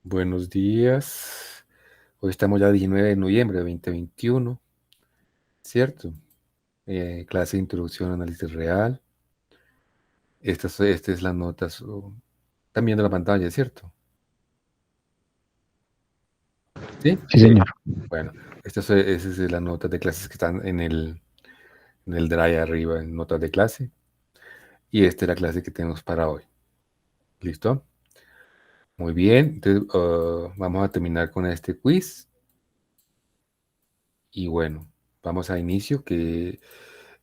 Buenos días. Hoy estamos ya 19 de noviembre de 2021, ¿cierto? Clase de introducción a análisis real. Esta es las notas. Están viendo la pantalla, ¿cierto? Sí. Sí, señor. Bueno, esas son las notas de clases que están en el drive arriba, en notas de clase. Y esta es la clase que tenemos para hoy. ¿Listo? Muy bien. Entonces, vamos a terminar con este quiz. Y bueno, vamos a inicio, que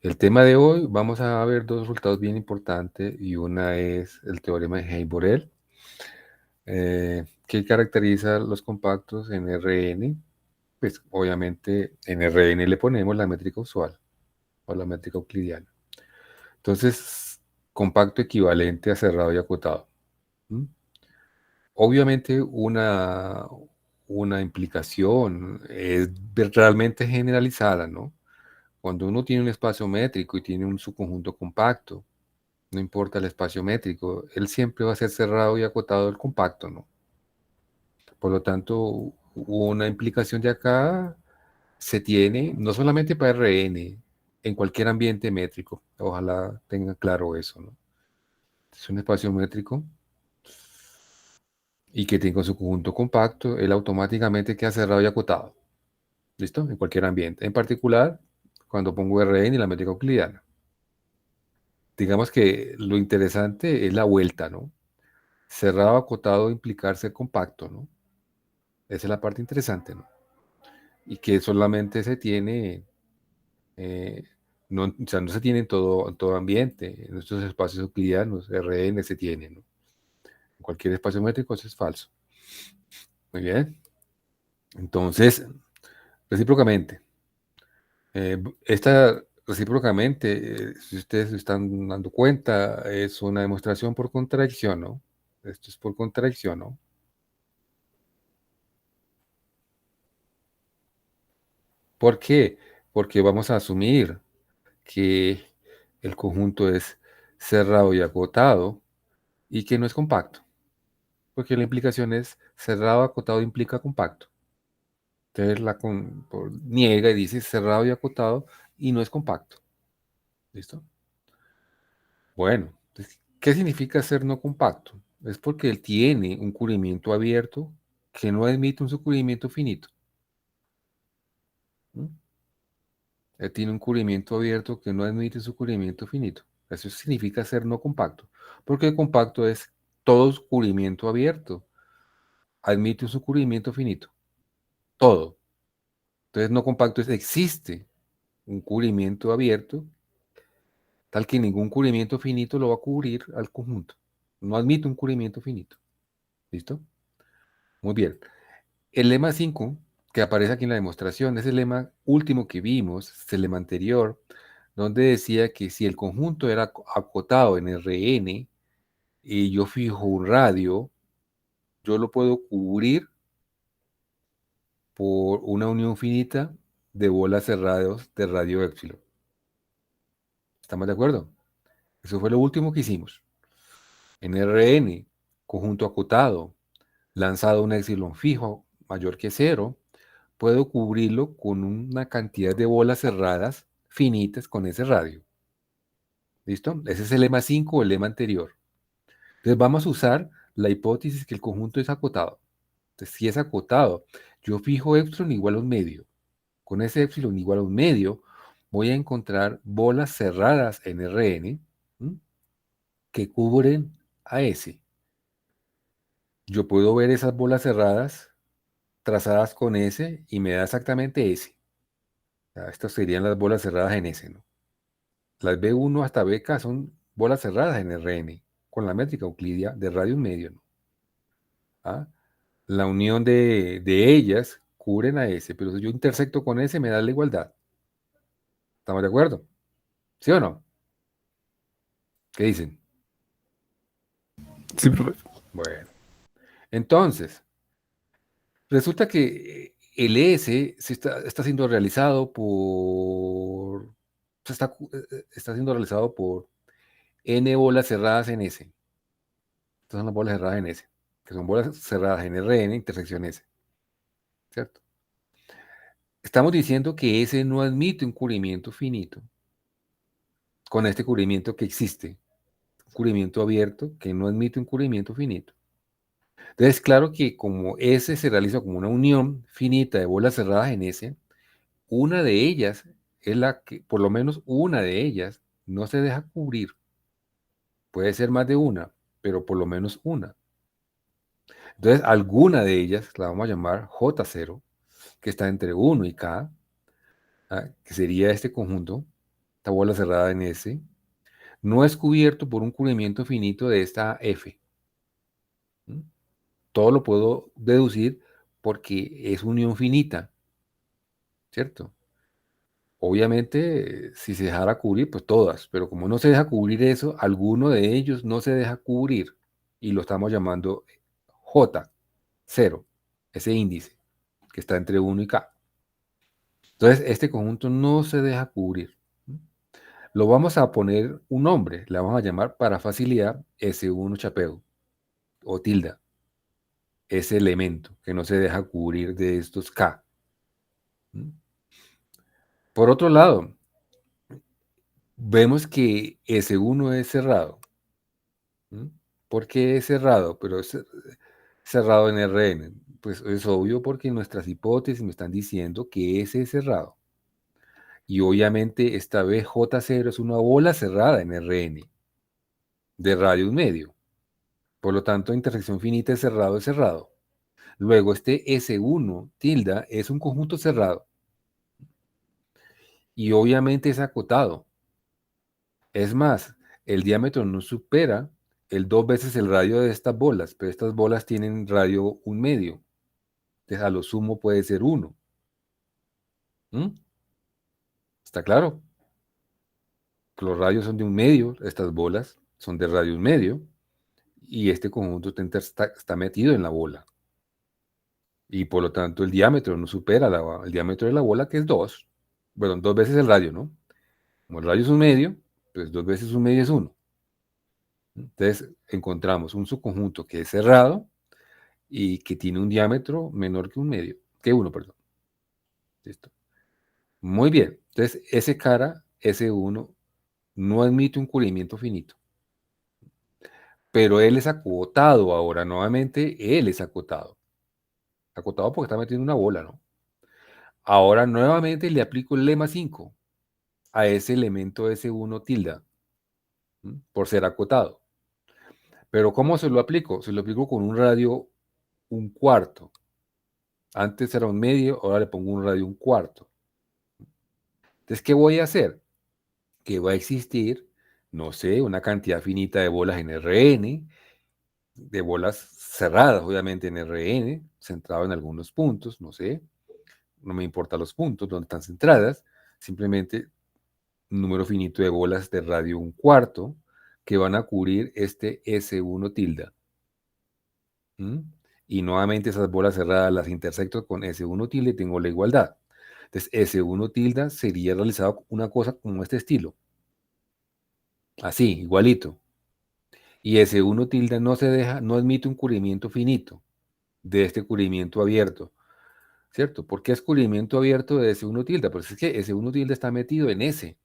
el tema de hoy vamos a ver dos resultados bien importantes y una es el teorema de Hay-Borel, que caracteriza los compactos en Rn. Pues obviamente en Rn le ponemos la métrica usual o la métrica euclidiana. Entonces, compacto equivalente a cerrado y acotado. ¿Mm? Obviamente una implicación es realmente generalizada, ¿no? Cuando uno tiene un espacio métrico y tiene un subconjunto compacto, no importa el espacio métrico, él siempre va a ser cerrado y acotado el compacto, ¿no? Por lo tanto, una implicación de acá se tiene no solamente para Rn, en cualquier ambiente métrico. Ojalá tengan claro eso, ¿no? Es un espacio métrico y que tenga su conjunto compacto, él automáticamente queda cerrado y acotado. ¿Listo? En cualquier ambiente. En particular, cuando pongo Rn y la métrica euclidiana. Digamos que lo interesante es la vuelta, ¿no? Cerrado, acotado, implicar ser compacto, ¿no? Esa es la parte interesante, ¿no? Y que solamente se tiene, eh, no, o sea, no se tiene en todo ambiente. En estos espacios euclidianos, Rn se tiene, ¿no? En cualquier espacio métrico eso es falso. Muy bien. Entonces, recíprocamente. Esta recíprocamente, si ustedes se están dando cuenta, es una demostración por contradicción, ¿no? Esto es por contradicción, ¿no? ¿Por qué? Porque vamos a asumir que el conjunto es cerrado y acotado y que no es compacto, porque la implicación es cerrado, acotado implica compacto. Entonces niega y dice cerrado y acotado y no es compacto. ¿Listo? Bueno, entonces, ¿qué significa ser no compacto? Es porque él tiene un cubrimiento abierto que no admite un subcubrimiento finito. ¿Mm? Él tiene un cubrimiento abierto que no admite un subcubrimiento finito. Eso significa ser no compacto, porque el compacto es todo cubrimiento abierto, admite un subcubrimiento finito, todo. Entonces no compacto existe un cubrimiento abierto tal que ningún cubrimiento finito lo va a cubrir al conjunto. No admite un cubrimiento finito. ¿Listo? Muy bien. El lema 5 que aparece aquí en la demostración es el lema último que vimos, es el lema anterior, donde decía que si el conjunto era acotado en Rn y yo fijo un radio, yo lo puedo cubrir por una unión finita de bolas cerradas de radio épsilon. ¿Estamos de acuerdo? Eso fue lo último que hicimos. En Rn, conjunto acotado, lanzado un épsilon fijo mayor que cero, puedo cubrirlo con una cantidad de bolas cerradas finitas con ese radio. ¿Listo? Ese es el lema 5 o el lema anterior. Entonces vamos a usar la hipótesis que el conjunto es acotado. Entonces, si es acotado, yo fijo epsilon igual a un medio. Con ese epsilon igual a un medio, voy a encontrar bolas cerradas en Rn, ¿m?, que cubren a S. Yo puedo ver esas bolas cerradas trazadas con S y me da exactamente S. O sea, estas serían las bolas cerradas en S, ¿no? Las B1 hasta BK son bolas cerradas en Rn, con la métrica euclidia de radio un medio, ¿no? ¿Ah? La unión de ellas cubren a S, pero si yo intersecto con S me da la igualdad. ¿Estamos de acuerdo? ¿Sí o no? ¿Qué dicen? Sí, profe. Bueno, entonces, resulta que el S está siendo realizado está siendo realizado por N bolas cerradas en S. Estas son las bolas cerradas en S. que son bolas cerradas en Rn intersección S, ¿cierto? Estamos diciendo que S no admite un cubrimiento finito con este cubrimiento que existe, un cubrimiento abierto que no admite un cubrimiento finito. Entonces, claro que como S se realiza como una unión finita de bolas cerradas en S, una de ellas es la que, por lo menos una de ellas, no se deja cubrir. Puede ser más de una, pero por lo menos una. Entonces, alguna de ellas la vamos a llamar J0, que está entre 1 y K, que sería este conjunto, esta bola cerrada en S, no es cubierto por un cubrimiento finito de esta F. ¿Mm? Todo lo puedo deducir porque es unión finita, ¿cierto? Obviamente, si se dejara cubrir, pues todas, pero como no se deja cubrir eso, alguno de ellos no se deja cubrir y lo estamos llamando J0, ese índice que está entre 1 y K. Entonces, este conjunto no se deja cubrir. Lo vamos a poner un nombre, le vamos a llamar para facilidad S1 chapeo o tilda, ese elemento que no se deja cubrir de estos K. Por otro lado, vemos que S1 es cerrado. ¿Por qué es cerrado? Pero es cerrado en Rn. Pues es obvio porque nuestras hipótesis me están diciendo que ese es cerrado. Y obviamente esta vez J0 es una bola cerrada en Rn, de radio 1 medio. Por lo tanto, intersección finita es cerrado, es cerrado. Luego, este S1 tilda es un conjunto cerrado. Y obviamente es acotado. Es más, el diámetro no supera el 2 veces el radio de estas bolas, pero estas bolas tienen radio 1 medio. Entonces, a lo sumo puede ser 1. ¿Está claro? Que los radios son de 1 medio, estas bolas son de radio 1 medio, y este conjunto está metido en la bola. Y por lo tanto el diámetro no supera el diámetro de la bola, que es 2. Bueno, 2 veces el radio, ¿no? Como el radio es 1 medio, pues 2 veces 1 medio es 1. Entonces encontramos un subconjunto que es cerrado y que tiene un diámetro menor que 1 medio, que 1, perdón. Listo. Muy bien. Entonces ese cara, S1, no admite un cubrimiento finito. Pero él es acotado ahora, nuevamente, él es acotado. Acotado porque está metiendo una bola, ¿no? Ahora nuevamente le aplico el lema 5 a ese elemento S1 tilda, por ser acotado. Pero ¿cómo se lo aplico? Se lo aplico con un radio 1/4. Antes era 1 medio, ahora le pongo un radio 1/4. Entonces, ¿qué voy a hacer? Que va a existir, no sé, una cantidad finita de bolas en Rn, de bolas cerradas, obviamente en Rn, centrado en algunos puntos, no sé, no me importan los puntos donde están centradas, simplemente un número finito de bolas de radio 1/4 que van a cubrir este S1 tilda. Y nuevamente esas bolas cerradas las intersecto con S1 tilde y tengo la igualdad. Entonces S1 tilda sería realizado una cosa como este estilo. Así, igualito. Y S1 tilde no admite un cubrimiento finito de este cubrimiento abierto, ¿cierto? ¿Por qué es cubrimiento abierto de S1 tilde? Pues es que S1 tilde está metido en S,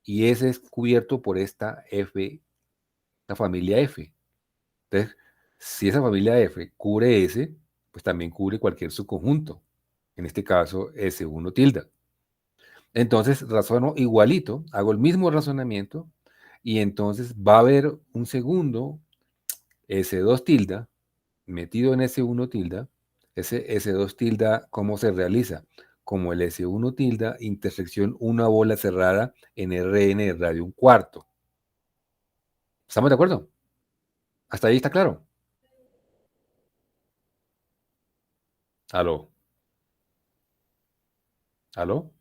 y S es cubierto por esta F, la familia F. Entonces, si esa familia F cubre S, pues también cubre cualquier subconjunto, en este caso S1 tilde. Entonces, razono igualito, hago el mismo razonamiento, y entonces va a haber un segundo S2 tilde metido en S1 tilde. Ese S2 tilde, ¿cómo se realiza? Como el S1 tilde intersección una bola cerrada en Rn de radio 1/4. ¿Estamos de acuerdo? ¿Hasta ahí está claro? ¿Aló? ¿Aló?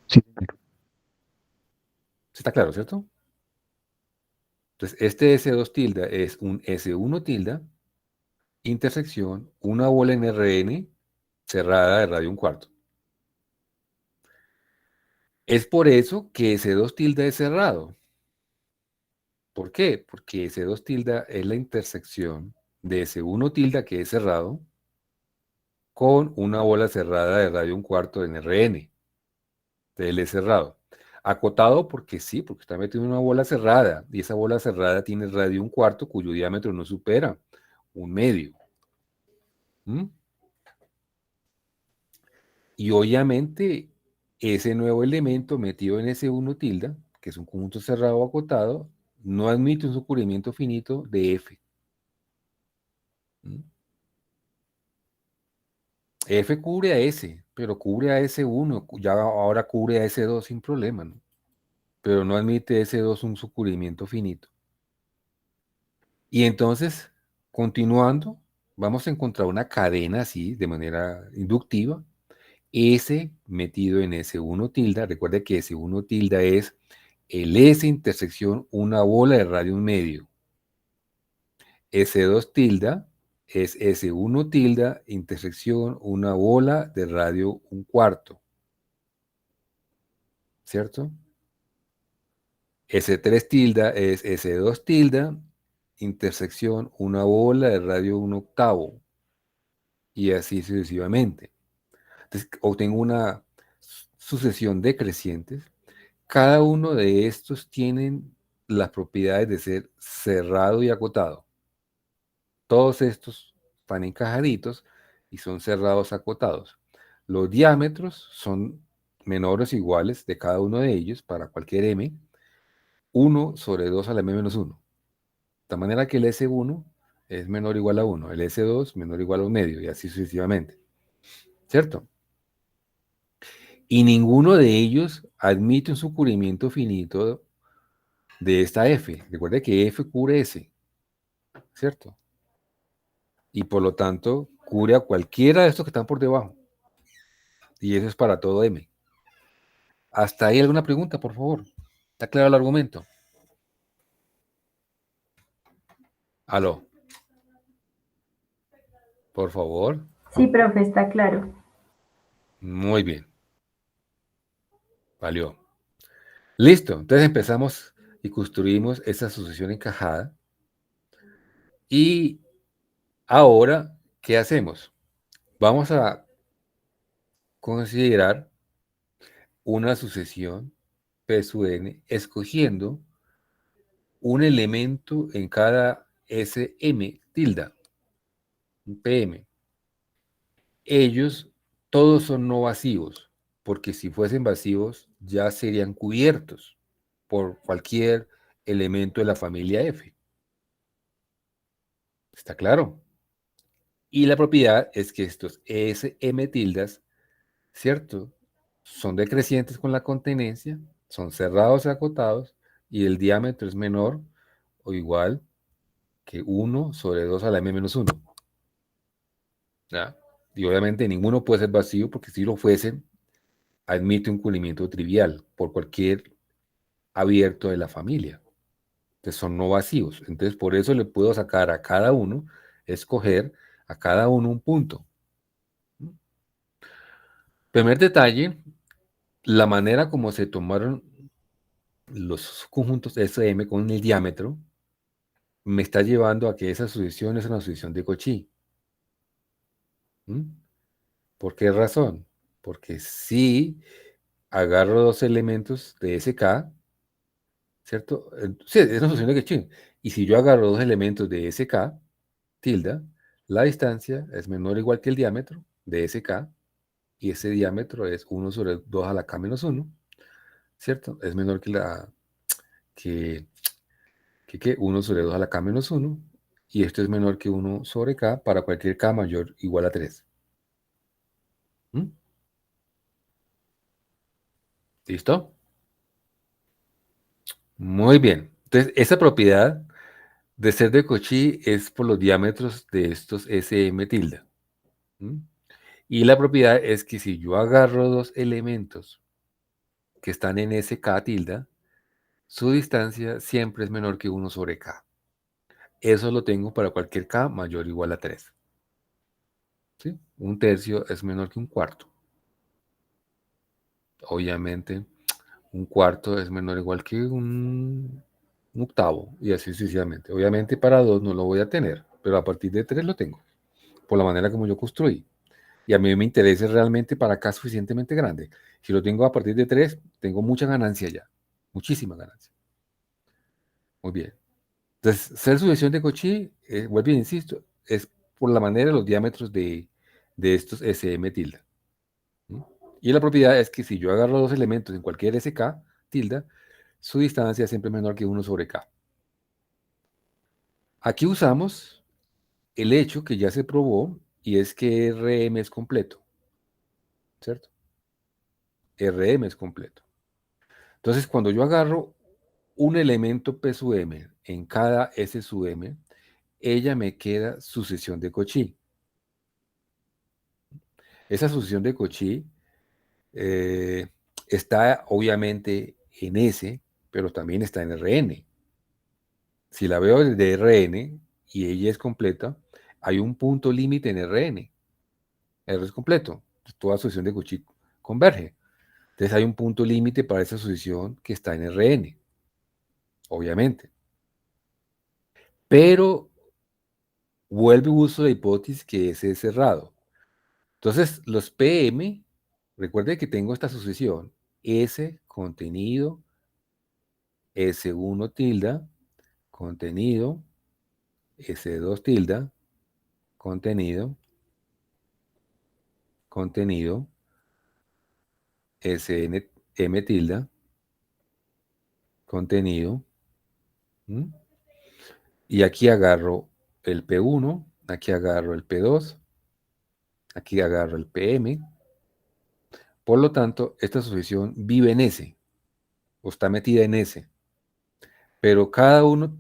Sí, ¿Sí está claro, cierto? Entonces, este S2 tilde es un S1 tilde intersección una bola en Rn cerrada de radio 1/4. Es por eso que S2 tilde es cerrado. ¿Por qué? Porque S2 tilde es la intersección de S1 tilde, que es cerrado, con una bola cerrada de radio un cuarto en Rn. Él es cerrado. Acotado porque sí, porque está metido en una bola cerrada, y esa bola cerrada tiene radio un cuarto cuyo diámetro no supera un medio. ¿Mm? Y obviamente ese nuevo elemento metido en ese 1 tilde, que es un conjunto cerrado o acotado, no admite un descubrimiento finito de F. ¿Mm? F cubre a S, pero cubre a S1, ya ahora cubre a S2 sin problema, ¿no? Pero no admite S2 un descubrimiento finito. Y entonces, continuando, vamos a encontrar una cadena así, de manera inductiva, S metido en S1 tilde. Recuerde que S1 tilde es el S intersección una bola de radio un medio. S2 tilde es S1 tilde intersección una bola de radio un cuarto. ¿Cierto? S3 tilde es S2 tilde intersección una bola de radio un octavo. Y así sucesivamente. Entonces, obtengo una sucesión de crecientes. Cada uno de estos tienen las propiedades de ser cerrado y acotado. Todos estos están encajaditos y son cerrados acotados. Los diámetros son menores o iguales de cada uno de ellos para cualquier m, 1 sobre 2 a la m menos 1. De tal manera que el S1 es menor o igual a 1, el S2 menor o igual a un medio, y así sucesivamente. ¿Cierto? Y ninguno de ellos admite un descubrimiento finito de esta F. Recuerde que F cubre S, ¿cierto? Y por lo tanto, cubre a cualquiera de estos que están por debajo. Y eso es para todo M. ¿Hasta ahí alguna pregunta, por favor? ¿Está claro el argumento? Aló, por favor. Sí, profe, está claro. Muy bien. Valió. Listo. Entonces empezamos y construimos esa sucesión encajada. Y ahora, ¿qué hacemos? Vamos a considerar una sucesión P sub n escogiendo un elemento en cada SM tilde, un PM. Ellos todos son no vacíos, porque si fuesen vacíos ya serían cubiertos por cualquier elemento de la familia F. ¿Está claro? Y la propiedad es que estos SM tildas, ¿cierto? Son decrecientes con la contenencia, son cerrados y acotados, y el diámetro es menor o igual que 1 sobre 2 a la m menos 1. ¿Ya? Y obviamente ninguno puede ser vacío, porque si lo fuesen, admite un cubrimiento trivial por cualquier abierto de la familia. Entonces son no vacíos. Entonces por eso le puedo sacar a cada uno, escoger a cada uno un punto. Primer detalle, la manera como se tomaron los conjuntos SM con el diámetro me está llevando a que esa sucesión es una sucesión de Cauchy. ¿Mm? ¿Por qué razón? Porque si agarro dos elementos de SK, ¿cierto? Sí, es una sucesión de Cauchy. Y si yo agarro dos elementos de SK, tilde, la distancia es menor o igual que el diámetro de SK, y ese diámetro es 1 sobre 2 a la K menos 1, ¿cierto? Es menor que, que 1 sobre 2 a la K menos 1, y esto es menor que 1 sobre K para cualquier K mayor o igual a 3. ¿Mm? ¿Listo? Muy bien. Entonces, esa propiedad de ser de Cauchy es por los diámetros de estos SM tilde. ¿Mm? Y la propiedad es que si yo agarro dos elementos que están en SK tilde, su distancia siempre es menor que 1 sobre K. Eso lo tengo para cualquier K mayor o igual a 3. ¿Sí? Un tercio es menor que un cuarto. Obviamente, un cuarto es menor o igual que un un octavo, y así sucesivamente. Obviamente para 2 no lo voy a tener, pero a partir de 3 lo tengo, por la manera como yo construí. Y a mí me interesa realmente para acá suficientemente grande. Si lo tengo a partir de 3 tengo mucha ganancia ya, muchísima ganancia. Muy bien. Entonces, ser sucesión de Cauchy, vuelvo y insisto, es por la manera de los diámetros de estos SM tilde. ¿Sí? Y la propiedad es que si yo agarro dos elementos en cualquier SK tilde, su distancia es siempre menor que 1 sobre K. Aquí usamos el hecho que ya se probó y es que RM es completo, ¿cierto? RM es completo. Entonces, cuando yo agarro un elemento P sub M en cada S sub M, ella me queda sucesión de Cauchy. Esa sucesión de Cauchy eh, está obviamente en S, pero también está en Rn. Si la veo desde Rn y ella es completa, hay un punto límite en Rn. R es completo. Toda sucesión de Cauchy converge. Entonces hay un punto límite para esa sucesión que está en Rn, obviamente. Pero vuelve uso la hipótesis que S es cerrado. Entonces, los PM, recuerde que tengo esta sucesión, S contenido, S1 tilde, contenido, S2 tilde, contenido, contenido, SN, M tilde, contenido, ¿m? Y aquí agarro el P1, aquí agarro el P2, aquí agarro el PM. Por lo tanto, esta sucesión vive en S, o está metida en S. Pero cada uno,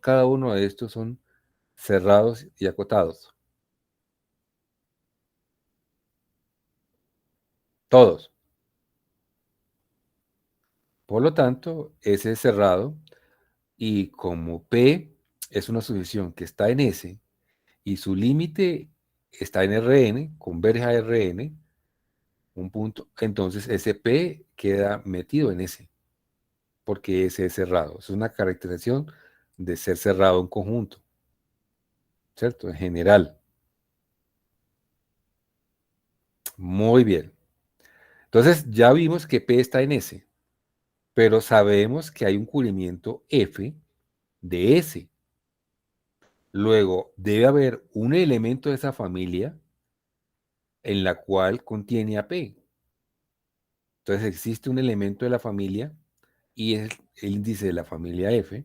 cada uno de estos son cerrados y acotados. Todos. Por lo tanto, S es cerrado y como P es una sucesión que está en S y su límite está en Rn, converge a Rn, un punto, entonces ese P queda metido en S, porque S es cerrado. Es una caracterización de ser cerrado en conjunto, ¿cierto? En general. Muy bien. Entonces ya vimos que P está en S, pero sabemos que hay un cubrimiento F de S. Luego, debe haber un elemento de esa familia en la cual contiene a P. Entonces existe un elemento de la familia y es el índice de la familia F,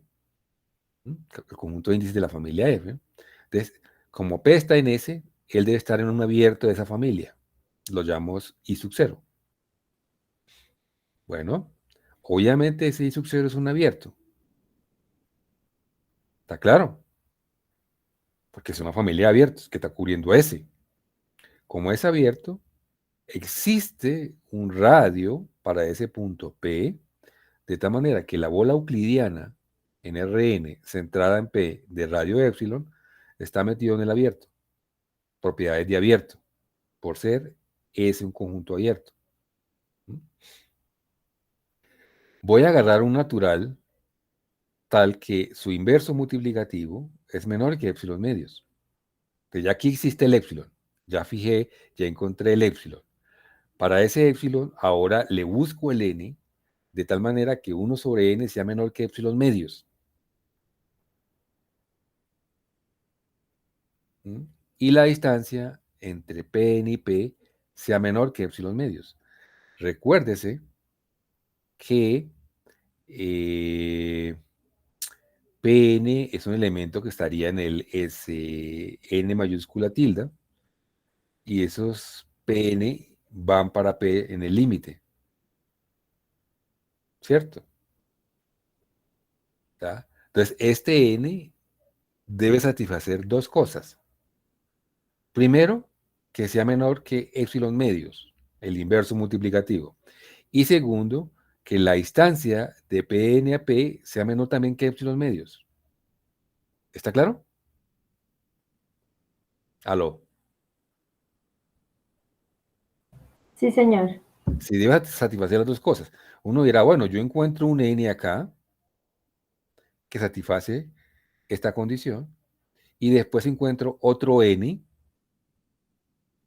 ¿m? El conjunto de índices de la familia F. Entonces, como P está en S, él debe estar en un abierto de esa familia. Lo llamamos I sub 0. Bueno, obviamente ese I sub 0 es un abierto. ¿Está claro? Porque es una familia de abiertos que está cubriendo S. Como es abierto, existe un radio para ese punto P, de tal manera que la bola euclidiana en Rn centrada en P de radio épsilon está metido en el abierto. Propiedades de abierto, por ser S un conjunto abierto. Voy a agarrar un natural tal que su inverso multiplicativo es menor que épsilon medios. Entonces ya aquí existe el épsilon. Ya fijé, ya encontré el épsilon. Para ese épsilon, ahora le busco el n, de tal manera que 1 sobre n sea menor que épsilon medios. ¿Mm? Y la distancia entre Pn y P sea menor que épsilon medios. Recuérdese que Pn es un elemento que estaría en el Sn mayúscula tilde, y esos Pn van para P en el límite, ¿cierto? ¿Tá? Entonces, este n debe satisfacer dos cosas. Primero, que sea menor que épsilon medios, el inverso multiplicativo. Y segundo, que la distancia de Pn a P sea menor también que épsilon medios. ¿Está claro? Aló. Sí, señor. Si debe satisfacer las dos cosas. Uno dirá, bueno, yo encuentro un n acá, que satisface esta condición, y después encuentro otro n,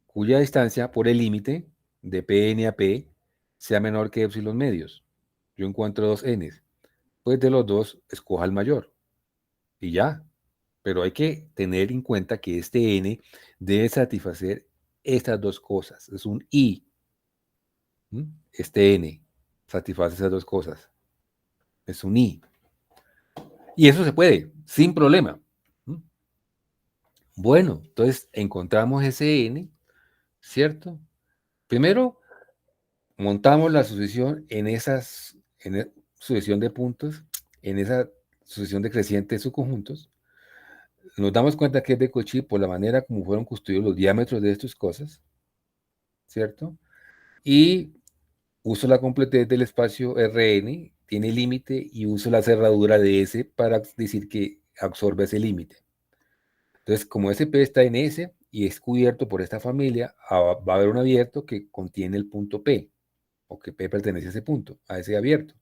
cuya distancia por el límite de Pn a P sea menor que epsilon medios. Yo encuentro dos n's. Pues de los dos, escoja el mayor. Y ya. Pero hay que tener en cuenta que este n debe satisfacer estas dos cosas. Es un i. Este n satisface esas dos cosas. Es un i. Y eso se puede, sin problema. Bueno, entonces encontramos ese n, ¿cierto? Primero, montamos la sucesión sucesión de puntos, en esa sucesión decreciente de subconjuntos. Nos damos cuenta que es de Cauchy por la manera como fueron construidos los diámetros de estas cosas, ¿cierto? Y uso la completez del espacio Rn, tiene límite, y uso la cerradura de S para decir que absorbe ese límite. Entonces, como SP está en S y es cubierto por esta familia, va a haber un abierto que contiene el punto P, o que P pertenece a ese punto, a ese abierto.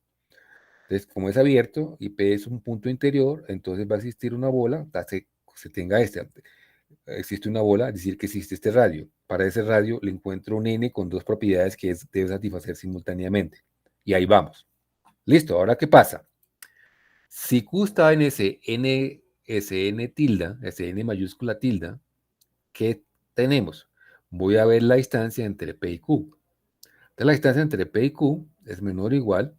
Entonces, como es abierto y P es un punto interior, entonces va a existir una bola, se tenga existe una bola, es decir, que existe este radio. Para ese radio le encuentro un n con dos propiedades que debe satisfacer simultáneamente. Y ahí vamos. Listo, ahora ¿qué pasa? Si Q está en ese Sn tilde, Sn mayúscula tilde, ¿qué tenemos? Voy a ver la distancia entre P y Q. Entonces, la distancia entre P y Q es menor o igual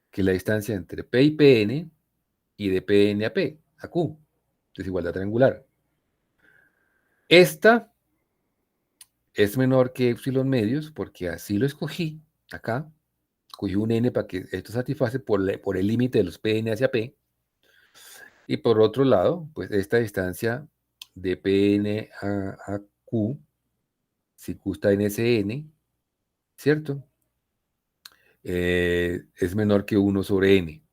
que la distancia entre P y Pn y de Pn a P, a Q, desigualdad triangular. Esta es menor que epsilon medios porque así lo escogí acá. Cogí un n para que esto satisface por el límite de los Pn hacia P. Y por otro lado, pues esta distancia de Pn a Q, si Q está en Sn, ¿cierto? Es menor que 1 sobre n.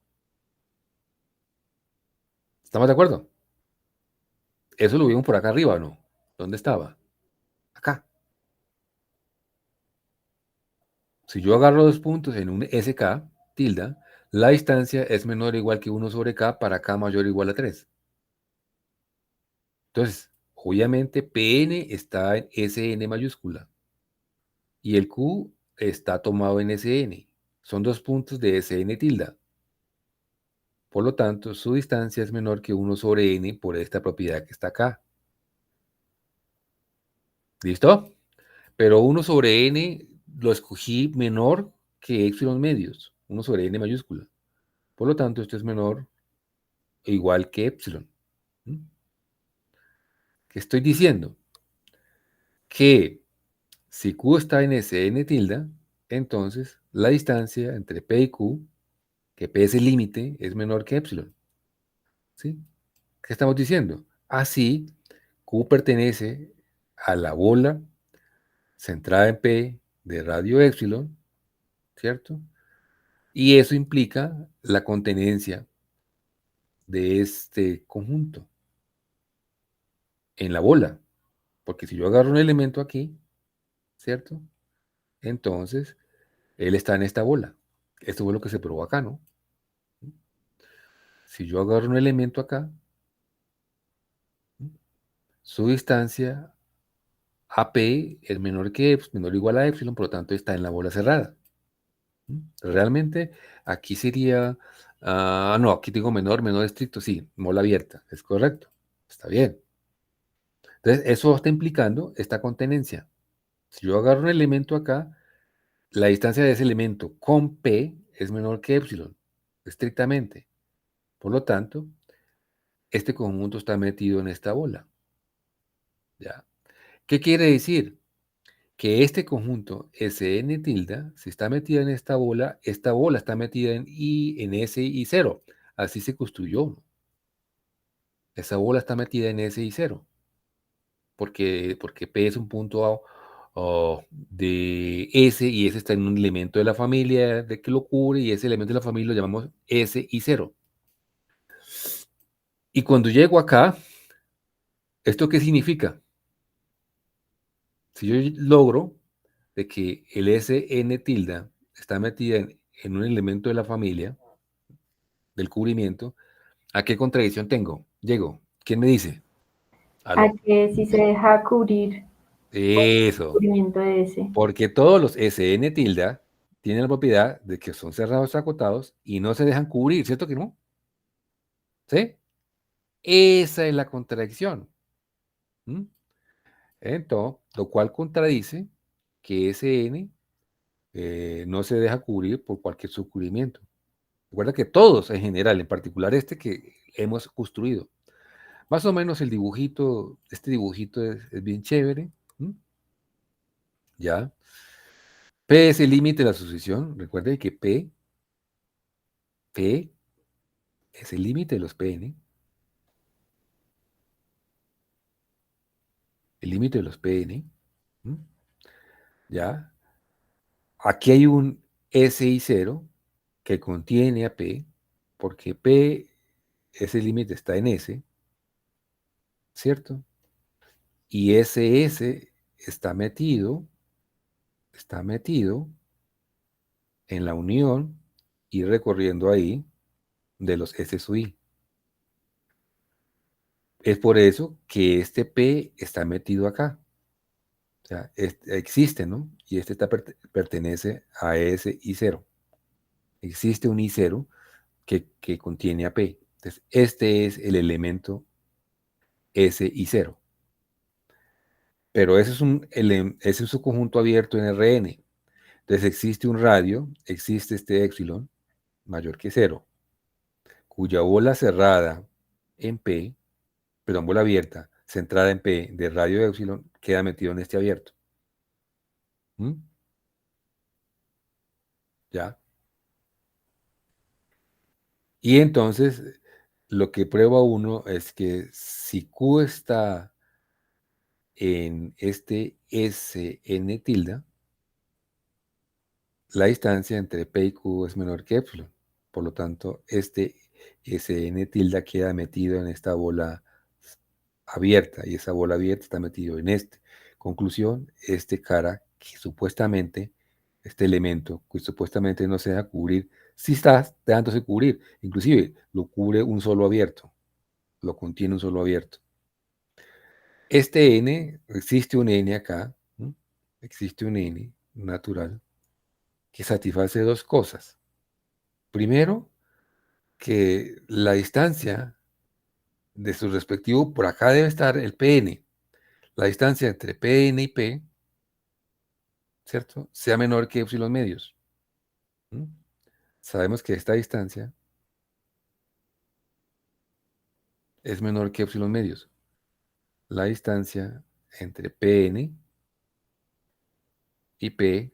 ¿Estamos de acuerdo? Eso lo vimos por acá arriba, ¿o no? ¿Dónde estaba? Acá. Si yo agarro dos puntos en un SK, tilde, la distancia es menor o igual que 1 sobre K para K mayor o igual a 3. Entonces, obviamente Pn está en Sn mayúscula y el Q está tomado en Sn. Son dos puntos de Sn tilde. Por lo tanto, su distancia es menor que 1 sobre n por esta propiedad que está acá. ¿Listo? Pero 1 sobre n lo escogí menor que epsilon medios, 1 sobre n mayúscula. Por lo tanto, esto es menor o igual que epsilon. ¿Qué estoy diciendo? Que si Q está en Sn tilde, entonces la distancia entre P y Q, que P es el límite, es menor que epsilon. ¿Sí? ¿Qué estamos diciendo? Así, Q pertenece a la bola centrada en P de radio epsilon, ¿cierto? Y eso implica la contenencia de este conjunto en la bola. Porque si yo agarro un elemento aquí, ¿cierto? Entonces, él está en esta bola. Esto fue lo que se probó acá, ¿no? Si yo agarro un elemento acá, su distancia AP es menor que menor o igual a epsilon, por lo tanto está en la bola cerrada. Realmente aquí sería, no, aquí digo menor estricto, sí, bola abierta, es correcto, está bien. Entonces, eso está implicando esta contenencia. Si yo agarro un elemento acá, la distancia de ese elemento con P es menor que epsilon, estrictamente. Por lo tanto, este conjunto está metido en esta bola. ¿Ya? ¿Qué quiere decir? Que este conjunto Sn tilde, si está metida en esta bola está metida en I, en S y 0. Así se construyó. Esa bola está metida en S y 0. Porque P es un punto de S y S está en un elemento de la familia de que lo cubre y ese elemento de la familia lo llamamos S y 0. Y cuando llego acá, ¿esto qué significa? Si yo logro de que el Sn tilde está metida en un elemento de la familia del cubrimiento, ¿A qué contradicción tengo? Llego. ¿Quién me dice? A Aló. que si se deja cubrir Eso. cubrimiento de ese. Porque todos los SN tilde tienen la propiedad de que son cerrados acotados y no se dejan cubrir, ¿cierto que no? ¿Sí? Esa es la contradicción. ¿Mm? Entonces, lo cual contradice que SN no se deja cubrir por cualquier subcubrimiento. Recuerda que todos en general, en particular este que hemos construido. Más o menos el dibujito, este dibujito es bien chévere. ¿Mm? ¿Ya? P es el límite de la sucesión. Recuerden que P es el límite de los Pn. El límite de los Pn. ¿Mm? ¿Ya? Aquí hay un Si0 que contiene a P, porque P, ese límite está en S, ¿cierto? Y ese S está metido en la unión y recorriendo ahí de los S sub I. Es por eso que este P está metido acá. O sea, existe, ¿no? Y este pertenece a ese I0. Existe un I0 que contiene a P. Entonces, este es el elemento SI0. Pero ese es un conjunto abierto en Rn. Entonces existe un radio, existe este épsilon mayor que 0, cuya bola cerrada en P, perdón, bola abierta, centrada en P de radio épsilon, queda metido en este abierto. ¿Mm? ¿Ya? Y entonces lo que prueba uno es que si Q está en este Sn tilde, la distancia entre P y Q es menor que epsilon. Por lo tanto, este Sn tilde queda metido en esta bola abierta y esa bola abierta está metido en este. Conclusión, este cara que supuestamente, este elemento que supuestamente no se deja cubrir, sí está dejándose cubrir. Inclusive lo cubre un solo abierto, lo contiene un solo abierto. Este n, existe un n acá, ¿no? Existe un n natural que satisface dos cosas. Primero, que la distancia de su respectivo, por acá debe estar el Pn, la distancia entre Pn y P, ¿cierto? Sea menor que epsilon medios. ¿Mm? Sabemos que esta distancia es menor que epsilon medios. La distancia entre Pn y P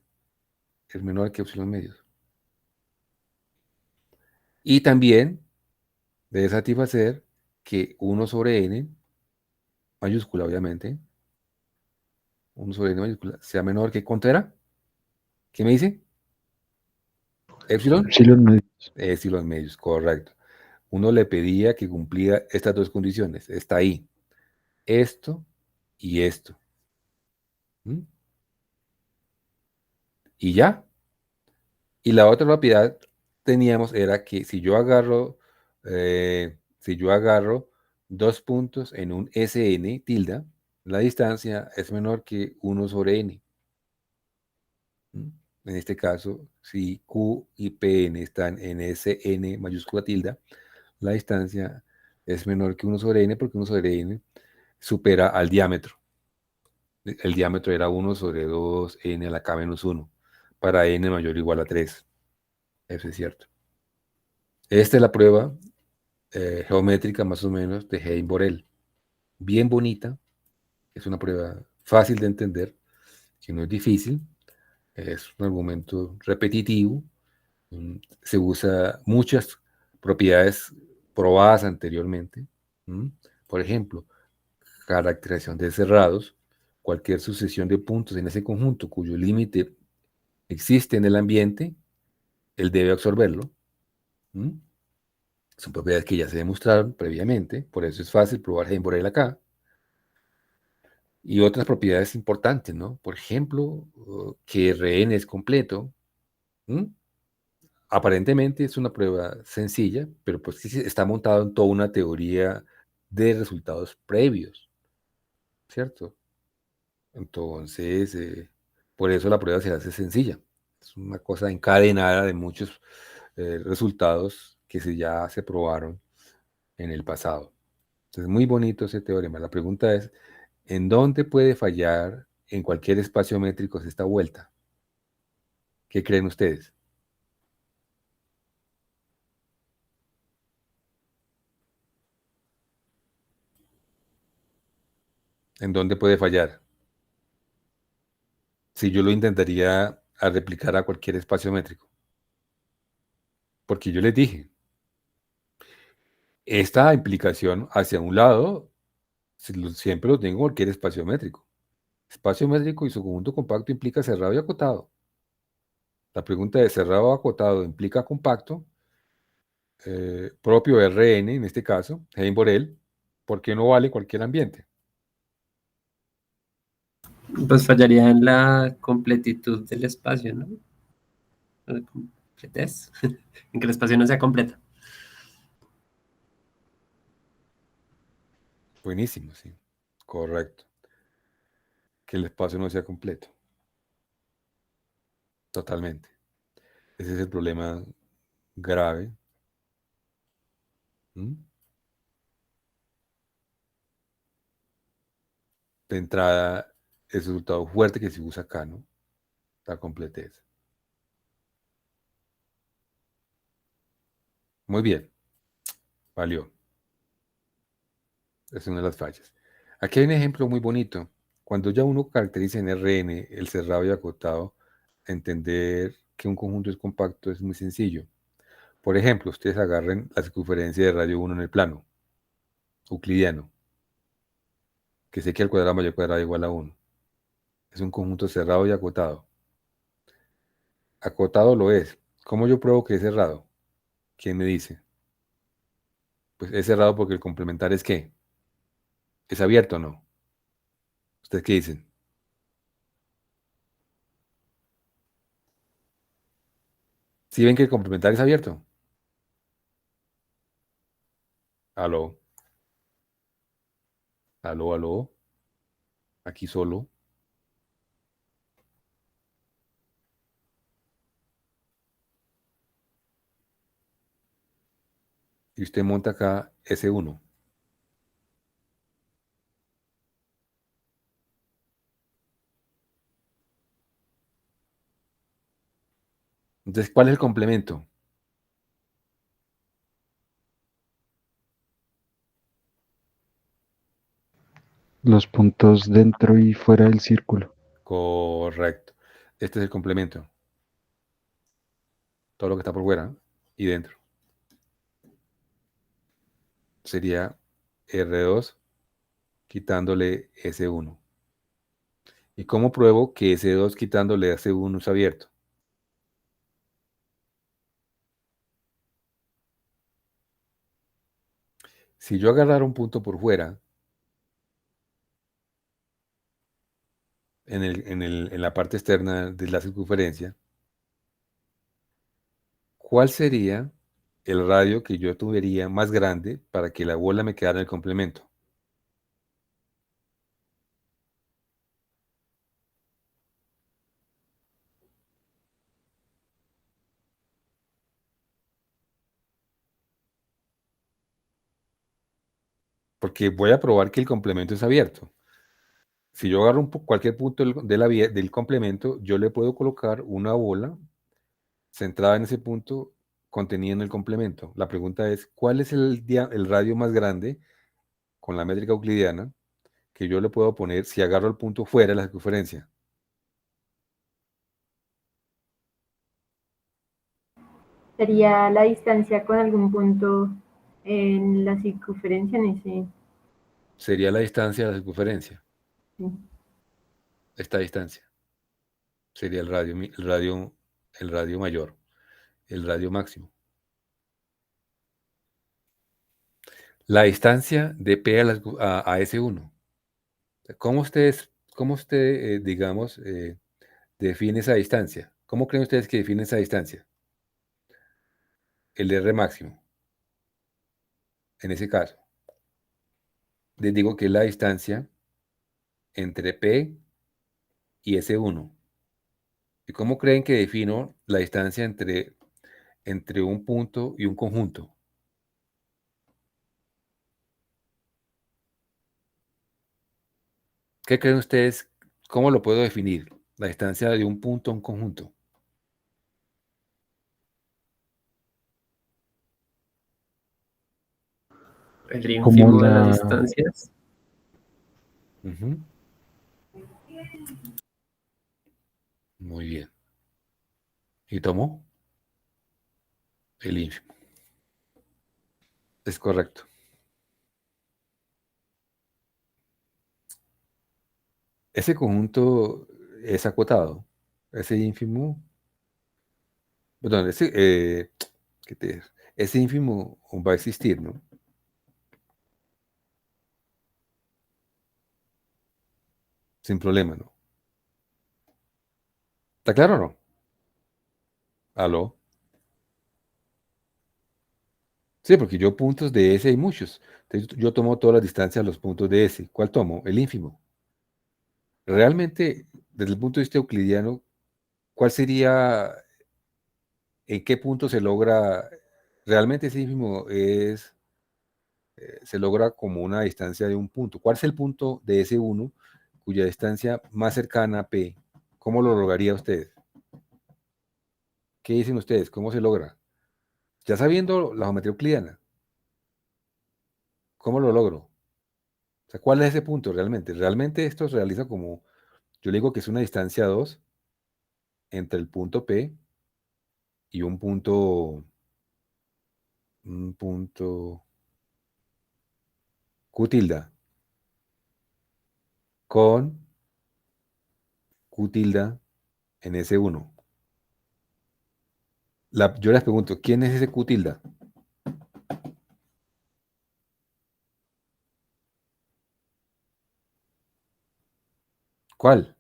es menor que epsilon medios. Y también debe satisfacer que 1 sobre n, mayúscula obviamente, 1 sobre n mayúscula, sea menor que, ¿cuánto era? ¿Qué me dice? ¿Epsilon? Epsilon medios. Epsilon medios, correcto. Uno le pedía que cumplía estas dos condiciones. Está ahí. Esto y esto. ¿Mm? Y ya. Y la otra propiedad teníamos era que si yo agarro dos puntos en un Sn tilde, la distancia es menor que 1 sobre n. ¿Mm? En este caso, si Q y Pn están en Sn mayúscula tilde, la distancia es menor que 1 sobre n porque 1 sobre n supera al diámetro. El diámetro era 1 sobre 2n a la k menos 1 para n mayor o igual a 3. Eso es cierto. Esta es la prueba geométrica más o menos de Hein-Borel. Bien bonita. Es una prueba fácil de entender, que no es difícil. Es un argumento repetitivo. Se usa muchas propiedades probadas anteriormente. Por ejemplo, caracterización de cerrados. Cualquier sucesión de puntos en ese conjunto cuyo límite existe en el ambiente, él debe absorberlo. ¿Mm? Son propiedades que ya se demostraron previamente, por eso es fácil probar Heisenberg acá. Y otras propiedades importantes, ¿no? Por ejemplo, que Rn es completo. ¿Mm? Aparentemente es una prueba sencilla, pero pues sí está montado en toda una teoría de resultados previos, ¿cierto? Entonces, por eso la prueba se hace sencilla. Es una cosa encadenada de muchos resultados que ya se probaron en el pasado. Entonces, muy bonito ese teorema. La pregunta es, ¿en dónde puede fallar en cualquier espacio métrico esta vuelta? ¿Qué creen ustedes? ¿En dónde puede fallar? Si yo lo intentaría a replicar a cualquier espacio métrico. Porque yo les dije, esta implicación hacia un lado siempre lo tengo en cualquier espacio métrico. Espacio métrico y su conjunto compacto implica cerrado y acotado. La pregunta de cerrado o acotado implica compacto, propio Rn en este caso, Hein-Borel, ¿por qué no vale cualquier ambiente? Pues fallaría en la completitud del espacio, ¿no? La completez. En que el espacio no sea completo. Buenísimo, sí. Correcto. Que el espacio no sea completo. Totalmente. Ese es el problema grave. ¿Mm? De entrada, el resultado fuerte que se usa acá, ¿no? La completez. Muy bien, valió. Es una de las fallas. Aquí hay un ejemplo muy bonito. Cuando ya uno caracteriza en Rn el cerrado y acotado, entender que un conjunto es compacto es muy sencillo. Por ejemplo, ustedes agarren la circunferencia de radio 1 en el plano euclidiano, que sé que al cuadrado mayor cuadrado igual a 1. Es un conjunto cerrado y acotado. Acotado lo es. ¿Cómo yo pruebo que es cerrado? ¿Quién me dice? Pues es cerrado porque el complementar es ¿qué? ¿Es abierto o no? ¿Ustedes qué dicen? ¿Sí ven que el complementar es abierto? Aló, aló, aló. Aquí solo. Y usted monta acá S1. Entonces, ¿cuál es el complemento? Los puntos dentro y fuera del círculo. Correcto. Este es el complemento. Todo lo que está por fuera y dentro. Sería R2 quitándole S1. ¿Y cómo pruebo que S2 quitándole S1 es abierto? Si yo agarrara un punto por fuera, en la parte externa de la circunferencia, ¿cuál sería el radio que yo tuviera más grande para que la bola me quedara en el complemento? Porque voy a probar que el complemento es abierto. Si yo agarro cualquier punto del complemento, yo le puedo colocar una bola centrada en ese punto conteniendo el complemento. La pregunta es, ¿cuál es el radio más grande con la métrica euclidiana que yo le puedo poner si agarro el punto fuera de la circunferencia? Sería la distancia con algún punto en la circunferencia en ese. Sería la distancia de la circunferencia. Sí. Esta distancia sería el radio mayor, el radio máximo. La distancia de P a S1. ¿Cómo usted, digamos, define esa distancia? ¿Cómo creen ustedes que define esa distancia? el R máximo, en ese caso, les digo que es la distancia entre P y S1. ¿Y cómo creen que defino la distancia entre un punto y un conjunto? ¿Qué creen ustedes? ¿Cómo lo puedo definir? La distancia de un punto a un conjunto. El Como ínfimo de las la, distancias. Ujú. Muy bien. ¿Y tomó? El ínfimo. Es correcto. Ese conjunto es acotado. Ese ínfimo, perdón, ¿qué te- ese ínfimo va a existir, ¿no? Sin problema, ¿no? ¿Está claro o no? ¿Aló? Sí, porque yo puntos de S hay muchos. Entonces, yo tomo todas las distancias de los puntos de S. ¿Cuál tomo? El ínfimo. Realmente, desde el punto de vista euclidiano, ¿cuál sería, en qué punto se logra, realmente ese ínfimo se logra como una distancia de un punto? ¿Cuál es el punto de ese uno cuya distancia más cercana a P? ¿Cómo lo lograría usted? ¿Qué dicen ustedes? ¿Cómo se logra? Ya sabiendo la geometría euclidiana, ¿cómo lo logro? O sea, ¿cuál es ese punto realmente? Realmente esto se realiza como, yo le digo que es una distancia 2 entre el punto P y un punto Q tilde con Q tilde en ese uno. Yo les pregunto, ¿quién es ese Q tilde? ¿Cuál?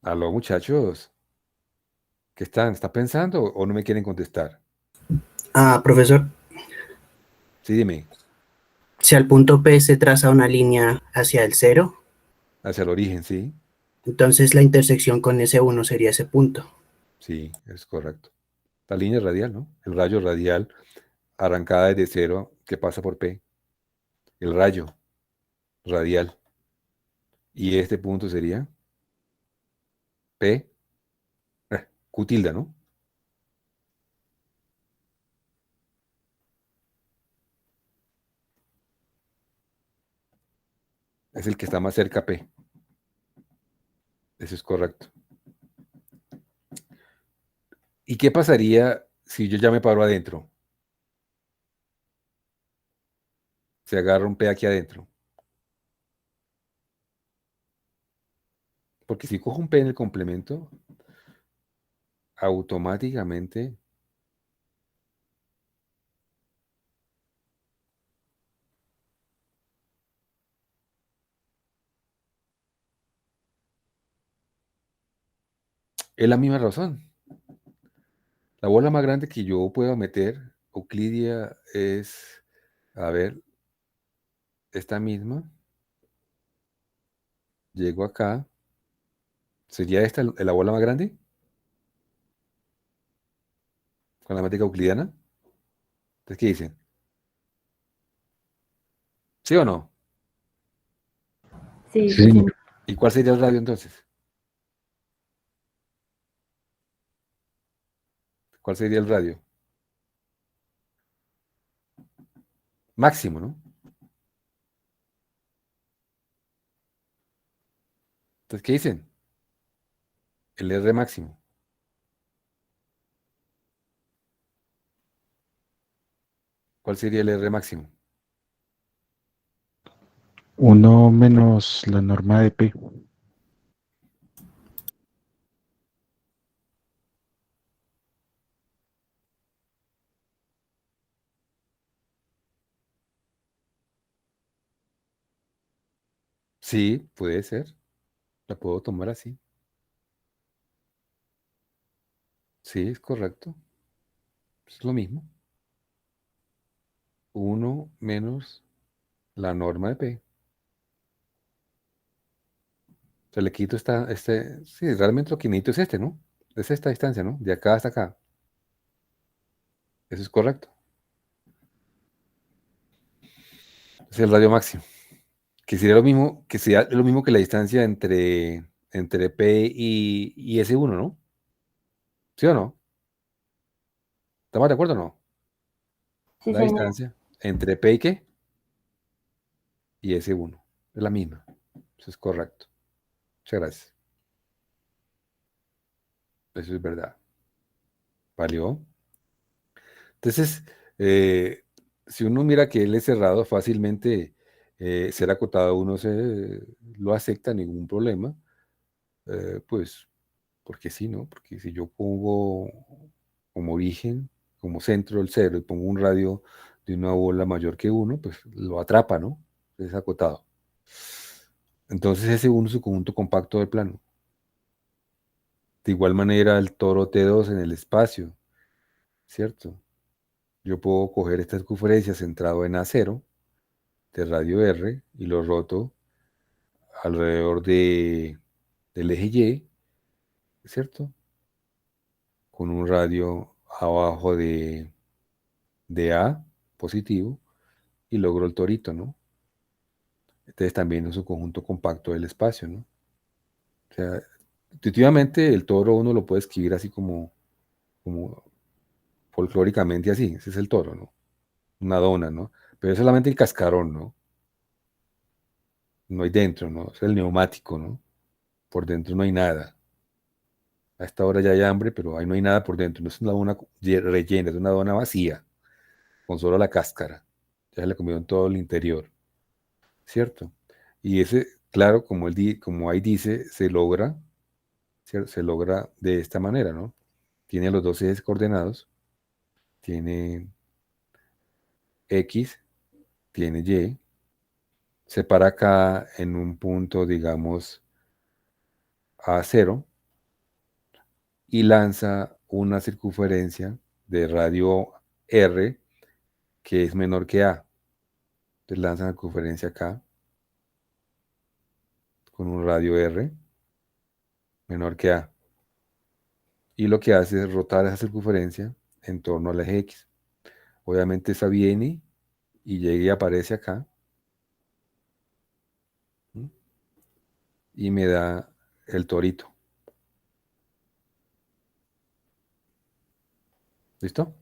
Aló, muchachos, ¿qué están? ¿Está pensando o no me quieren contestar? Ah, profesor, Sí, dime, si al punto P se traza una línea hacia el cero, hacia el origen, ¿sí? entonces la intersección con ese uno sería ese punto. Sí, es correcto. La línea radial, ¿no? El rayo radial arrancada desde cero que pasa por P. El rayo radial. Y este punto sería P, Q tilde, ¿no? Es el que está más cerca a P. Eso es correcto. ¿Y qué pasaría si yo ya me paro adentro? Se agarra un P aquí adentro. Porque si cojo un P en el complemento, automáticamente es la misma razón. La bola más grande que yo puedo meter, Euclidia, es, a ver, esta misma. Llego acá. ¿Sería esta la bola más grande con la métrica euclidiana? Entonces, ¿qué dicen? ¿Sí o no? Sí, sí, sí, sí. señor. ¿Y cuál sería el radio entonces? ¿Cuál sería el radio? Máximo, ¿no? Entonces, ¿qué dicen? El R máximo. ¿Cuál sería el R máximo? Uno menos la norma de P. Sí, puede ser. La puedo tomar así. Sí, es correcto. Es lo mismo. 1 menos la norma de P. Se le quito sí, realmente lo que necesito es este, ¿no? Es esta distancia, ¿no? De acá hasta acá. Eso es correcto. Es el radio máximo. Que sería lo mismo que la distancia entre P y S1, ¿no? ¿Sí o no? ¿Estamos de acuerdo o no? Sí, La señor. distancia entre P y qué? Y S1. Es la misma. Eso es correcto. Muchas gracias. Eso es verdad. ¿Valió? Entonces, eh, si uno mira que él es cerrado, fácilmente ser acotado uno lo acepta, ningún problema. Pues, porque sí, ¿no? Porque si yo pongo como origen, como centro el cero y pongo un radio de una bola mayor que uno, pues lo atrapa, ¿no? Es acotado. Entonces ese uno es su conjunto compacto de plano. De igual manera el toro T2 en el espacio, ¿cierto? Yo puedo coger esta circunferencia centrado en A0 de radio R y lo roto alrededor del eje Y, ¿cierto? Con un radio abajo de A positivo y logro el torito, ¿no? Entonces también es un conjunto compacto del espacio, ¿no? O sea, intuitivamente el toro uno lo puede escribir así como folclóricamente así, ese es el toro, ¿no? Una dona, ¿no? Pero es solamente el cascarón, ¿no? No hay dentro, ¿no? Es el neumático, ¿no? Por dentro no hay nada. A esta hora ya hay hambre, pero ahí no hay nada por dentro. No es una dona rellena, es una dona vacía, con solo la cáscara. Ya se le comió en todo el interior, ¿cierto? Y ese, claro, como ahí dice, se logra, ¿cierto? Se logra de esta manera, ¿no? Tiene los dos ejes coordenados, tiene X, tiene Y, se para acá en un punto, digamos, A0 y lanza una circunferencia de radio R que es menor que A. Entonces lanza una circunferencia acá con un radio R menor que A. Y lo que hace es rotar esa circunferencia en torno al eje X. Obviamente esa viene y llega y aparece acá, ¿sí? Y me da el torito. ¿Listo?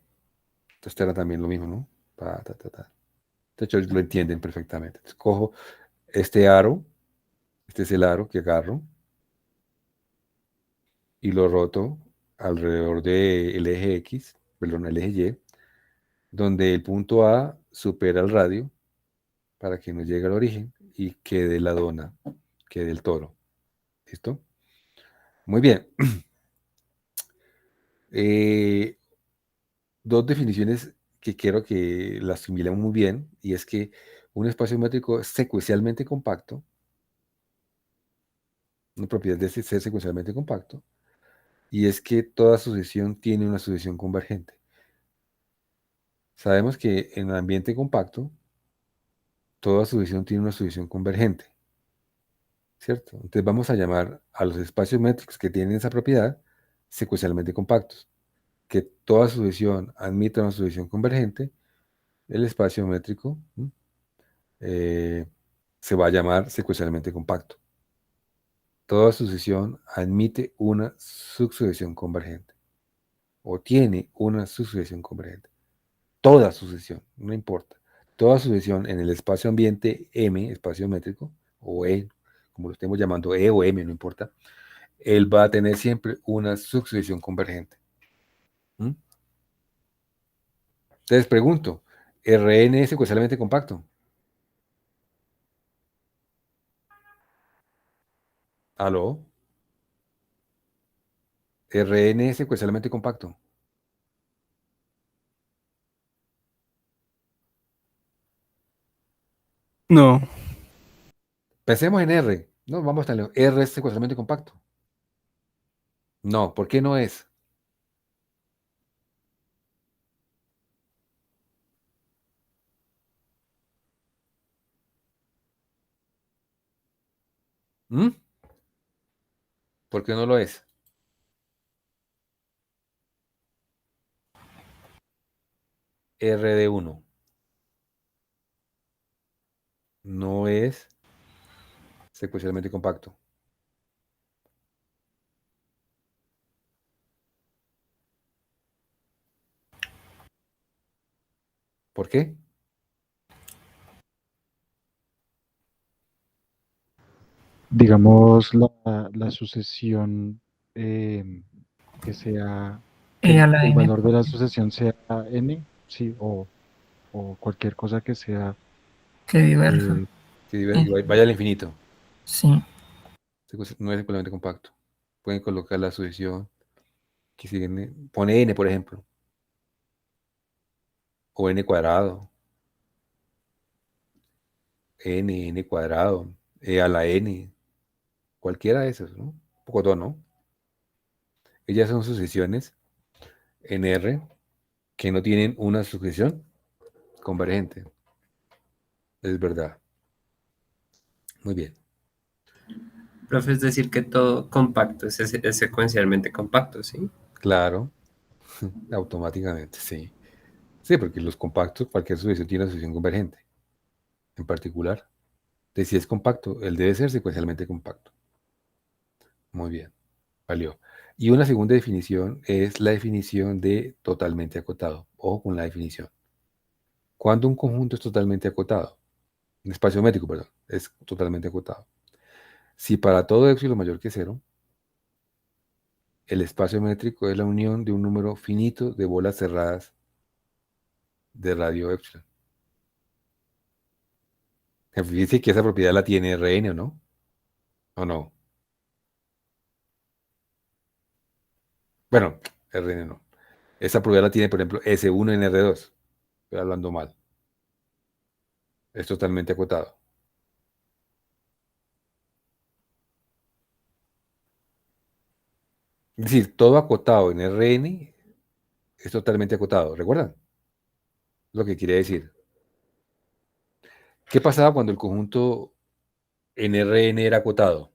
Entonces era también lo mismo, ¿no? Ta, ta, ta. De hecho, lo entienden perfectamente. Entonces, cojo este aro, este es el aro que agarro y lo roto alrededor del eje X, perdón, el eje Y, donde el punto A supera el radio para que nos llegue al origen y quede la dona, quede el toro. ¿Listo? Muy bien. Eh, Dos definiciones que quiero que las asimilemos muy bien, y es que un espacio métrico es secuencialmente compacto, una propiedad de ser secuencialmente compacto, y es que toda sucesión tiene una sucesión convergente. Sabemos que en el ambiente compacto, toda sucesión tiene una sucesión convergente, ¿cierto? Entonces vamos a llamar a los espacios métricos que tienen esa propiedad secuencialmente compactos. Que toda sucesión admita una sucesión convergente, el espacio métrico eh, se va a llamar secuencialmente compacto. Toda sucesión admite una subsucesión convergente o tiene una subsucesión convergente. Toda sucesión, no importa. Toda sucesión en el espacio ambiente M, espacio métrico, o E, como lo estemos llamando, E o M, no importa, él va a tener siempre una subsucesión convergente. ¿Mm? Entonces pregunto, ¿Rn es secuencialmente compacto? ¿Aló? ¿Rn es secuencialmente compacto? No, Pensemos en R. No, vamos a lejos. R es secuencialmente compacto. No, ¿por qué no es? ¿Mm? ¿Por qué no lo es? RD1 no es secuencialmente compacto. ¿Por qué? Digamos, la sucesión que sea, que A la el N. valor de la sucesión sea n, sí, o cualquier cosa que sea, Qué diverso. eh, Que vaya al infinito. Sí. No es secuencialmente compacto. Pueden colocar la sucesión que sigue pone n, por ejemplo, o n cuadrado, n cuadrado, e a la n, cualquiera de esos, ¿no? Poco todo, ¿no? Ellas son sucesiones en R que no tienen una sucesión convergente. Es verdad. Muy bien. Profe, es decir que todo compacto es secuencialmente compacto, ¿sí? Claro, automáticamente, sí. Sí, porque los compactos, cualquier sucesión tiene una sucesión convergente. En particular, de si es compacto, él debe ser secuencialmente compacto. Muy bien, valió. Y una segunda definición es la definición de totalmente acotado. Ojo con la definición. Cuando un conjunto es totalmente acotado, un espacio métrico, perdón, es totalmente acotado. Si para todo épsilon mayor que cero, el espacio métrico es la unión de un número finito de bolas cerradas de radio épsilon. Fíjense que esa propiedad la tiene Rn, ¿o no? ¿O no? Bueno, Rn no. Esa propiedad la tiene, por ejemplo, S1 en R2. Estoy hablando mal. Es totalmente acotado. Es decir, todo acotado en Rn es totalmente acotado. ¿Recuerdan lo que quiere decir? ¿Qué pasaba cuando el conjunto en Rn era acotado?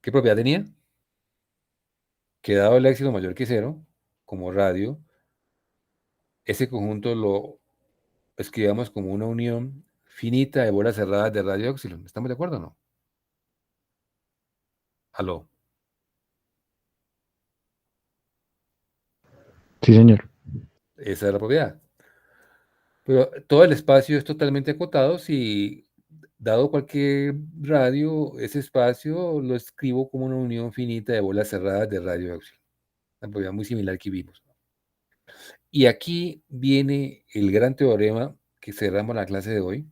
¿Qué propiedad tenía? Que dado el éxito mayor que cero, como radio, ese conjunto lo escribamos como una unión finita de bolas cerradas de radio épsilon. ¿Estamos de acuerdo o no? Aló. sí, señor. Esa es la propiedad. Pero todo el espacio es totalmente acotado si, dado cualquier radio, ese espacio lo escribo como una unión finita de bolas cerradas de radio épsilon. Una propiedad muy similar que vimos. Y aquí viene el gran teorema que cerramos la clase de hoy,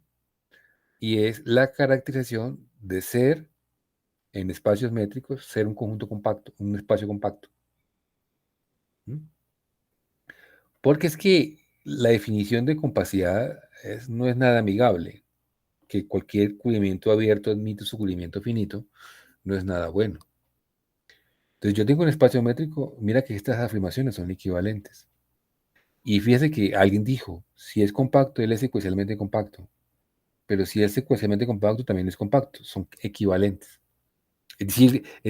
y es la caracterización de ser en espacios métricos, ser un conjunto compacto, un espacio compacto. ¿Mm? Porque es que la definición de compacidad no es nada amigable. Que cualquier cubrimiento abierto admite su cubrimiento finito, no es nada bueno. Entonces yo tengo un espacio métrico, mira que estas afirmaciones son equivalentes. Y fíjese que alguien dijo, si es compacto, él es secuencialmente compacto. Pero si es secuencialmente compacto, también es compacto. Son equivalentes. Es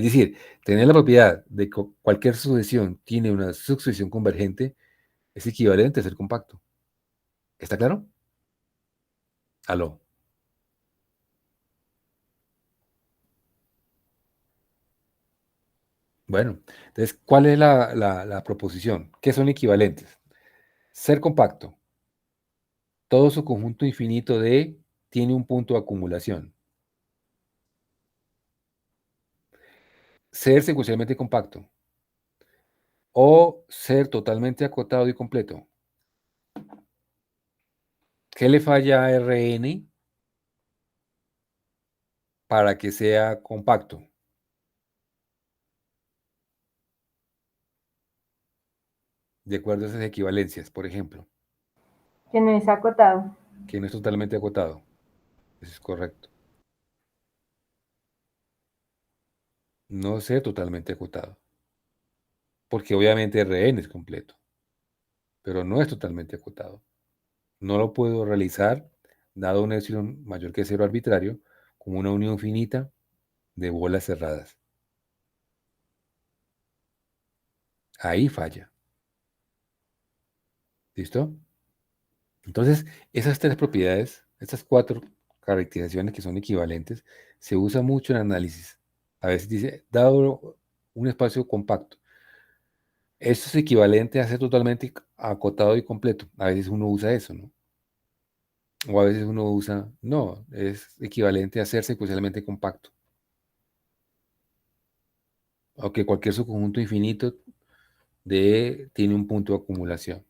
decir, tener la propiedad de que cualquier sucesión tiene una sucesión convergente es equivalente a ser compacto. ¿Está claro? Aló. Bueno, entonces, ¿cuál es la proposición? ¿Qué son equivalentes? Ser compacto. Todo su conjunto infinito de tiene un punto de acumulación. Ser secuencialmente compacto. O ser totalmente acotado y completo. ¿Qué le falla a Rn para que sea compacto? De acuerdo a esas equivalencias, por ejemplo, Que no es acotado. que no es totalmente acotado. Eso es correcto. No ser totalmente acotado. Porque obviamente Rn es completo, pero no es totalmente acotado. No lo puedo realizar, dado un epsilon mayor que cero arbitrario, como una unión finita de bolas cerradas. Ahí falla. ¿Listo? Entonces, esas tres propiedades, estas cuatro caracterizaciones que son equivalentes, se usa mucho en análisis. A veces dice, dado un espacio compacto, esto es equivalente a ser totalmente acotado y completo. A veces uno usa eso, ¿no? O a veces uno usa, no, es equivalente a ser secuencialmente compacto. O que cualquier subconjunto infinito tiene un punto de acumulación.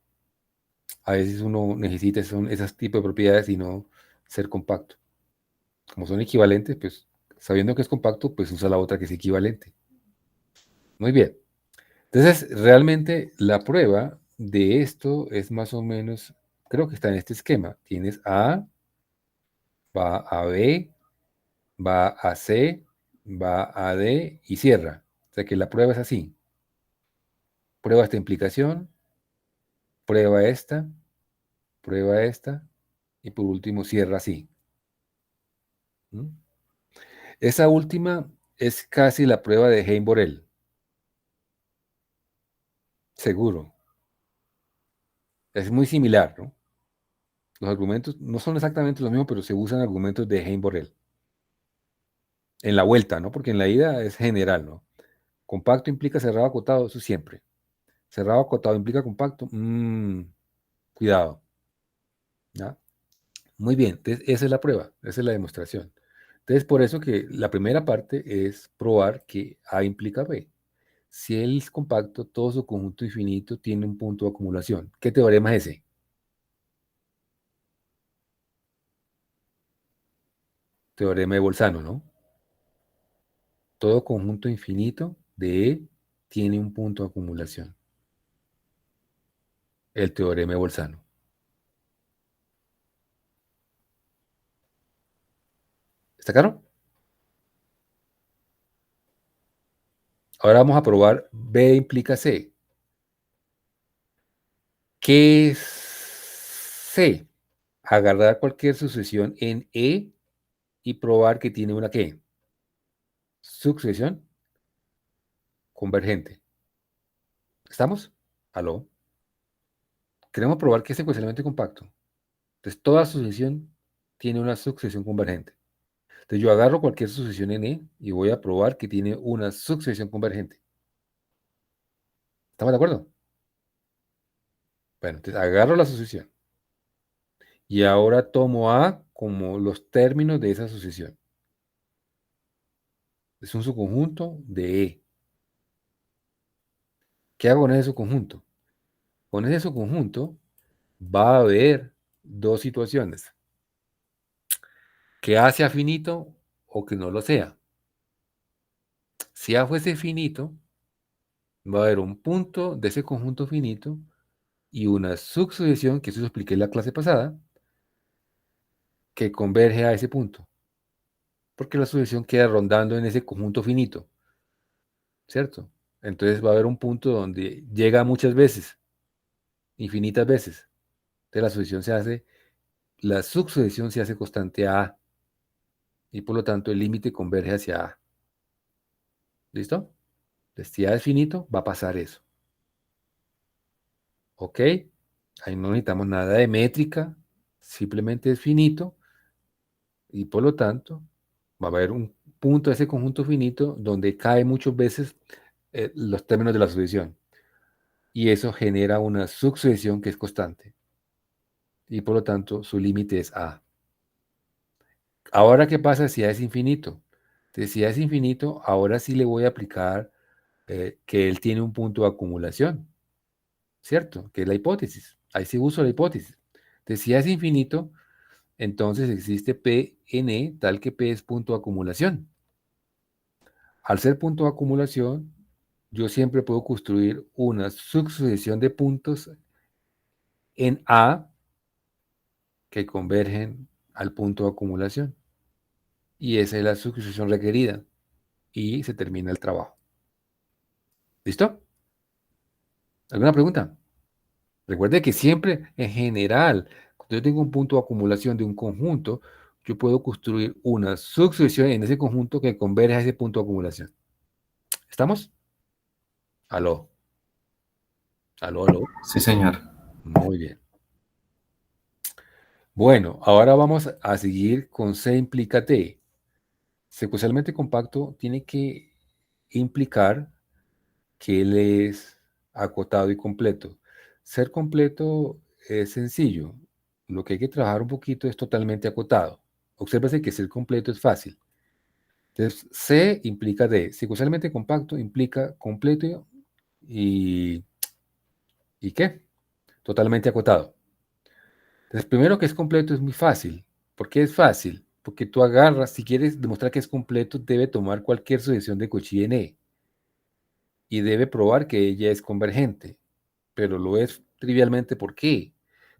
A veces uno necesita esas tipos de propiedades y no ser compacto. Como son equivalentes, pues sabiendo que es compacto, pues usa la otra que es equivalente. Muy bien. Entonces, realmente la prueba de esto es más o menos, creo que está en este esquema. Tienes A, va a B, va a C, va a D y cierra. O sea que la prueba es así. Prueba esta implicación, prueba esta y por último cierra así. ¿Mm? Esa última es casi la prueba de Hein-Borel. Seguro. Es muy similar, ¿no? Los argumentos no son exactamente los mismos, pero se usan argumentos de Hein-Borel. En la vuelta, ¿no? Porque en la ida es general, ¿no? Compacto implica cerrado acotado, eso siempre. Cerrado acotado implica compacto. Cuidado. ¿Ya? Muy bien, entonces esa es la prueba, esa es la demostración. Entonces, por eso que la primera parte es probar que A implica B. Si él es compacto, todo su conjunto infinito tiene un punto de acumulación. ¿Qué teorema es ese? Teorema de Bolzano, ¿no? Todo conjunto infinito de E tiene un punto de acumulación. El teorema de Bolzano. ¿Está claro? Ahora vamos a probar B implica C. ¿Qué es C? Agarrar cualquier sucesión en E y probar que tiene una ¿qué? Sucesión convergente. ¿Estamos? ¿Aló? Queremos probar que es secuencialmente compacto. Entonces, toda sucesión tiene una sucesión convergente. Entonces, yo agarro cualquier sucesión en E y voy a probar que tiene una sucesión convergente. ¿Estamos de acuerdo? Bueno, entonces agarro la sucesión. Y ahora tomo A como los términos de esa sucesión. Es un subconjunto de E. ¿Qué hago con ese subconjunto? Con ese subconjunto va a haber dos situaciones. Que A sea finito o que no lo sea. Si A fuese finito, va a haber un punto de ese conjunto finito y una subsucesión, que eso lo expliqué en la clase pasada, que converge a ese punto. Porque la sucesión queda rondando en ese conjunto finito, ¿cierto? Entonces va a haber un punto donde llega muchas veces, infinitas veces. Entonces la subsucesión se hace constante a A y por lo tanto el límite converge hacia A. ¿Listo? Entonces, si A es finito, va a pasar eso. ¿Ok? Ahí no necesitamos nada de métrica, simplemente es finito y por lo tanto va a haber un punto de ese conjunto finito donde cae muchas veces los términos de la sucesión y eso genera una subsucesión que es constante y por lo tanto su límite es A. Ahora, ¿qué pasa si A es infinito? Entonces, si A es infinito, ahora sí le voy a aplicar que él tiene un punto de acumulación, ¿cierto? Que es la hipótesis. Ahí sí uso la hipótesis. Entonces, si A es infinito, entonces existe P en E tal que P es punto de acumulación. Al ser punto de acumulación, yo siempre puedo construir una subsucesión de puntos en A que convergen al punto de acumulación. Y esa es la subsucesión requerida. Y se termina el trabajo. ¿Listo? ¿Alguna pregunta? Recuerde que siempre, en general, cuando yo tengo un punto de acumulación de un conjunto, yo puedo construir una subsucesión en ese conjunto que converge a ese punto de acumulación. ¿Estamos? Aló. Aló, aló. Sí, señor. Muy bien. Bueno, ahora vamos a seguir con C implica T. Secuencialmente compacto tiene que implicar que él es acotado y completo. Ser completo es sencillo. Lo que hay que trabajar un poquito es totalmente acotado. Obsérvese que ser completo es fácil. Entonces, C implica D. Secuencialmente compacto implica completo y ¿y qué? Totalmente acotado. Entonces, primero que es completo es muy fácil. ¿Por qué es fácil? Porque tú agarras, si quieres demostrar que es completo, debe tomar cualquier sucesión de Cauchy en E y debe probar que ella es convergente. Pero lo es trivialmente, ¿por qué?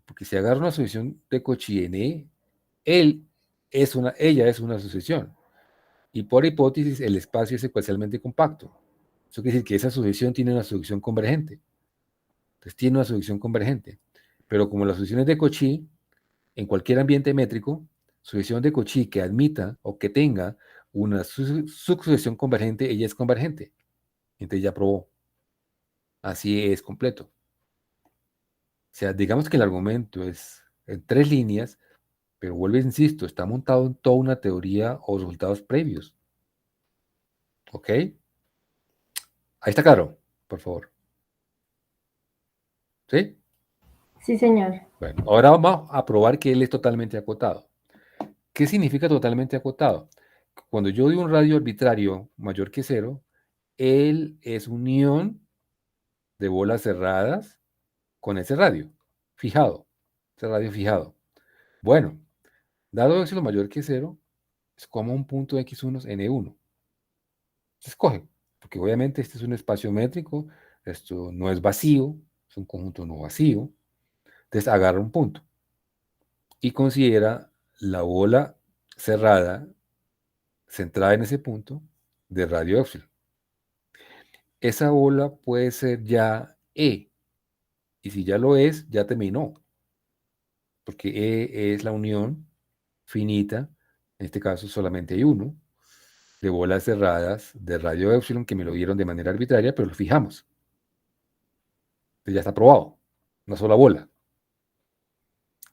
Porque si agarra una sucesión de Cauchy en E, ella es una sucesión. Y por hipótesis, el espacio es secuencialmente compacto. Eso quiere decir que esa sucesión tiene una sucesión convergente. Entonces tiene una sucesión convergente. Pero como las sucesiones de Cauchy, en cualquier ambiente métrico, sucesión de Cauchy que admita o que tenga una subsucesión convergente, ella es convergente. Entonces ya probó. Así es completo. O sea, digamos que el argumento es en 3 líneas, pero vuelvo e insisto, está montado en toda una teoría o resultados previos. ¿Ok? Ahí está claro, por favor. ¿Sí? Sí, señor. Bueno, ahora vamos a probar que él es totalmente acotado. ¿Qué significa totalmente acotado? Cuando yo doy un radio arbitrario mayor que 0, él es unión de bolas cerradas con ese radio fijado. Ese radio fijado. Bueno, dado épsilon mayor que 0, es como un punto x1 n1. Se escoge, porque obviamente este es un espacio métrico, esto no es vacío, es un conjunto no vacío. Entonces agarra un punto y considera la bola cerrada centrada en ese punto de radio épsilon. Esa bola puede ser ya E, y si ya lo es, ya terminó, porque E es la unión finita, en este caso solamente hay uno, de bolas cerradas de radio épsilon que me lo dieron de manera arbitraria, pero lo fijamos. Entonces ya está probado, una sola bola.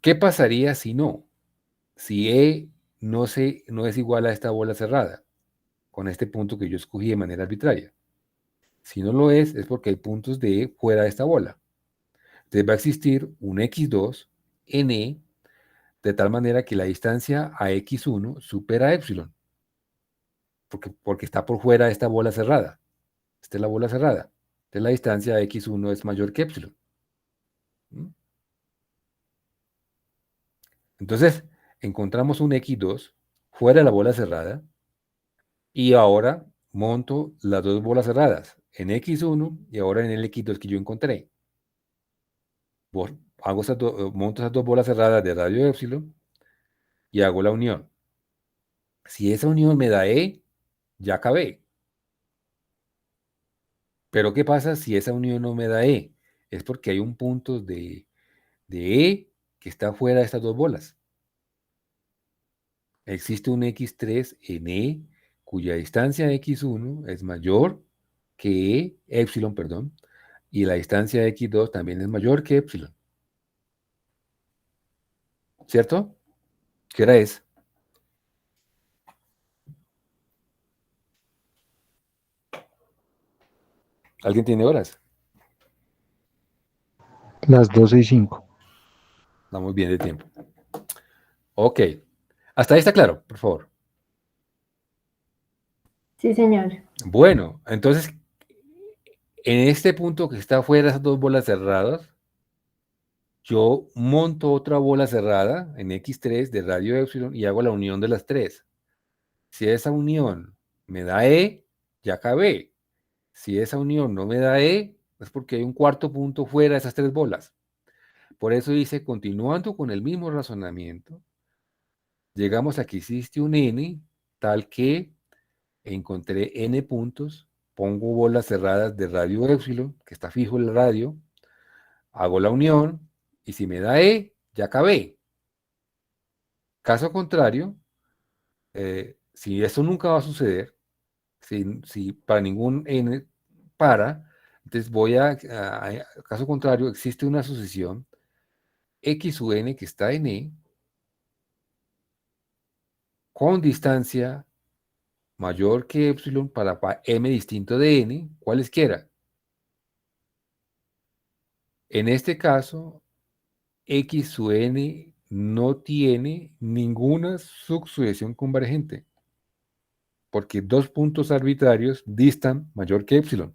¿Qué pasaría si no? Si E no es igual a esta bola cerrada, con este punto que yo escogí de manera arbitraria. Si no lo es porque hay puntos de E fuera de esta bola. Entonces va a existir un x2 en E, de tal manera que la distancia a x1 supera épsilon, porque está por fuera de esta bola cerrada. Esta es la bola cerrada. Entonces la distancia a x1 es mayor que épsilon. ¿Mm? Entonces, encontramos un x2 fuera de la bola cerrada y ahora monto las dos bolas cerradas en x1 y ahora en el x2 que yo encontré. Monto esas dos bolas cerradas de radio épsilon y hago la unión. Si esa unión me da E, ya acabé. Pero ¿qué pasa si esa unión no me da E? Es porque hay un punto de E que está fuera de estas dos bolas. Existe un x3 en E cuya distancia x1 es mayor que épsilon, perdón, y la distancia x2 también es mayor que épsilon. ¿Cierto? ¿Qué hora es? ¿Alguien tiene horas? Las 12:05. Estamos bien de tiempo. Ok. Hasta ahí está claro, por favor. Sí, señor. Bueno, entonces, en este punto que está fuera de esas dos bolas cerradas, yo monto otra bola cerrada en x3 de radio épsilon y hago la unión de las tres. Si esa unión me da E, ya acabé. Si esa unión no me da E, es porque hay un cuarto punto fuera de esas tres bolas. Por eso dice, continuando con el mismo razonamiento, llegamos a que existe un N tal que encontré N puntos, pongo bolas cerradas de radio épsilon, que está fijo el radio, hago la unión, y si me da E, ya acabé. Caso contrario, Si esto nunca va a suceder, si para ningún n para, entonces caso contrario, existe una sucesión x sub n que está en E con distancia mayor que epsilon para m distinto de n, cualesquiera. En este caso, x sub n no tiene ninguna subsucesión convergente, porque dos puntos arbitrarios distan mayor que epsilon.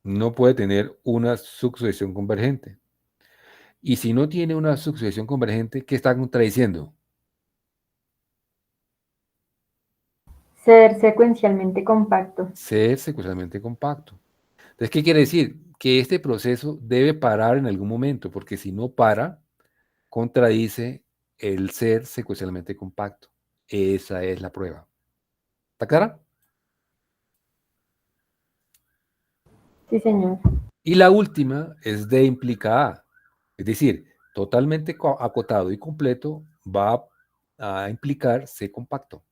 No puede tener una subsucesión convergente. Y si no tiene una subsucesión convergente, ¿qué está contradiciendo? Ser secuencialmente compacto. Ser secuencialmente compacto. Entonces, ¿qué quiere decir? Que este proceso debe parar en algún momento, porque si no para, contradice el ser secuencialmente compacto. Esa es la prueba. ¿Está clara? Sí, señor. Y la última es D implica A. Es decir, totalmente acotado y completo va a implicar C compacto.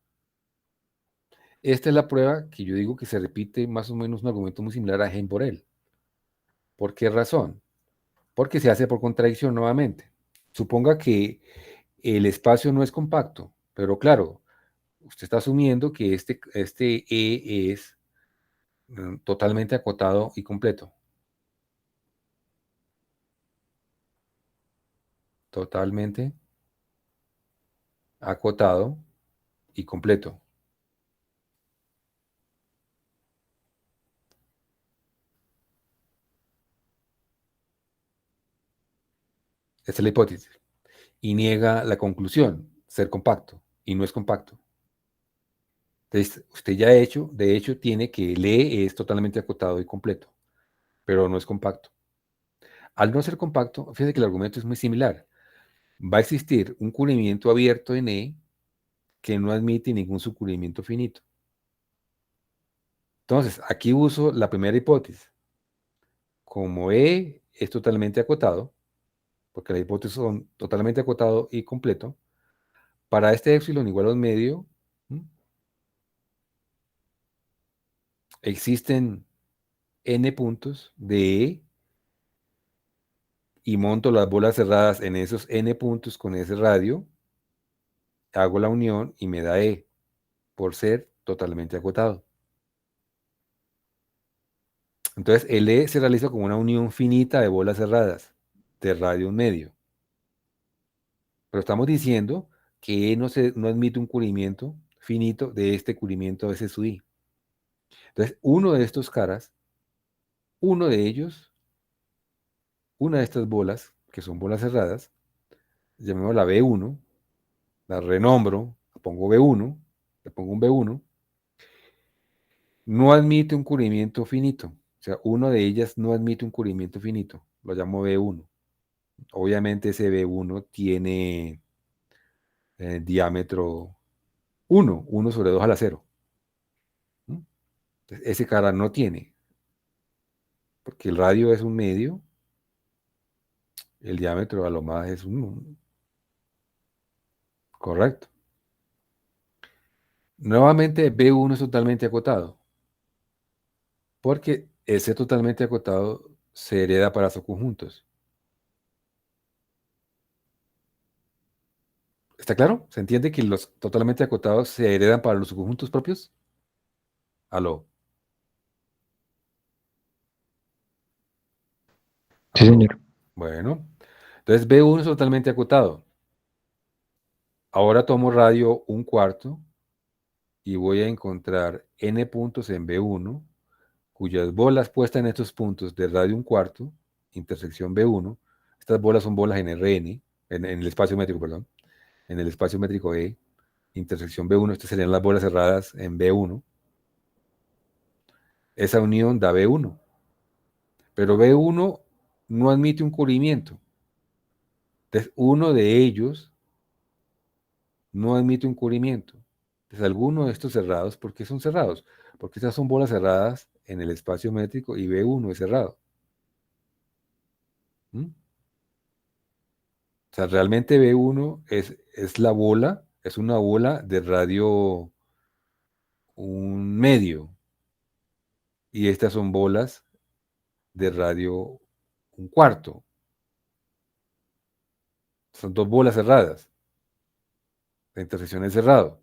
Esta es la prueba que yo digo que se repite más o menos un argumento muy similar a Borel. ¿Por qué razón? Porque se hace por contradicción nuevamente. Suponga que el espacio no es compacto, pero claro, usted está asumiendo que este E es totalmente acotado y completo. Totalmente acotado y completo. Esta es la hipótesis. Y niega la conclusión, ser compacto, y no es compacto. Entonces, usted ya de hecho, tiene que el E es totalmente acotado y completo, pero no es compacto. Al no ser compacto, fíjese que el argumento es muy similar. Va a existir un cubrimiento abierto en E que no admite ningún subcubrimiento finito. Entonces, aquí uso la primera hipótesis. Como E es totalmente acotado, porque las hipótesis son totalmente acotado y completo, para este epsilon igual a un medio, existen n puntos de E y monto las bolas cerradas en esos n puntos con ese radio, hago la unión y me da E, por ser totalmente acotado. Entonces, el E se realiza como una unión finita de bolas cerradas, de radio un medio. Pero estamos diciendo que E no admite un cubrimiento finito de este cubrimiento S sub I. Entonces, uno de estos caras, uno de ellos, una de estas bolas, que son bolas cerradas, llamémosla B1, la renombro, la pongo B1, le pongo un B1, no admite un cubrimiento finito. O sea, una de ellas no admite un cubrimiento finito. Lo llamo B1. Obviamente ese B1 tiene diámetro 1 sobre 2 a la 0. Entonces, ese cara no tiene, porque el radio es un medio, el diámetro a lo más es 1. Correcto. Nuevamente B1 es totalmente acotado, porque ese totalmente acotado se hereda para subconjuntos. ¿Está claro? ¿Se entiende que los totalmente acotados se heredan para los subconjuntos propios? Aló. Sí, Aló. señor. Bueno, entonces B1 es totalmente acotado. Ahora tomo radio un cuarto y voy a encontrar n puntos en B1, cuyas bolas puestas en estos puntos de radio un cuarto, intersección B1, estas bolas son bolas en Rn, en el espacio métrico, perdón, en el espacio métrico E, intersección B1, estas serían las bolas cerradas en B1. Esa unión da B1, pero B1 no admite un cubrimiento. Entonces, uno de ellos no admite un cubrimiento. Entonces, alguno de estos cerrados, ¿por qué son cerrados? Porque estas son bolas cerradas en el espacio métrico y B1 es cerrado. ¿Mm? O sea, realmente B1 es la bola, es una bola de radio un medio, y estas son bolas de radio un cuarto. Son dos bolas cerradas. La intersección es cerrado.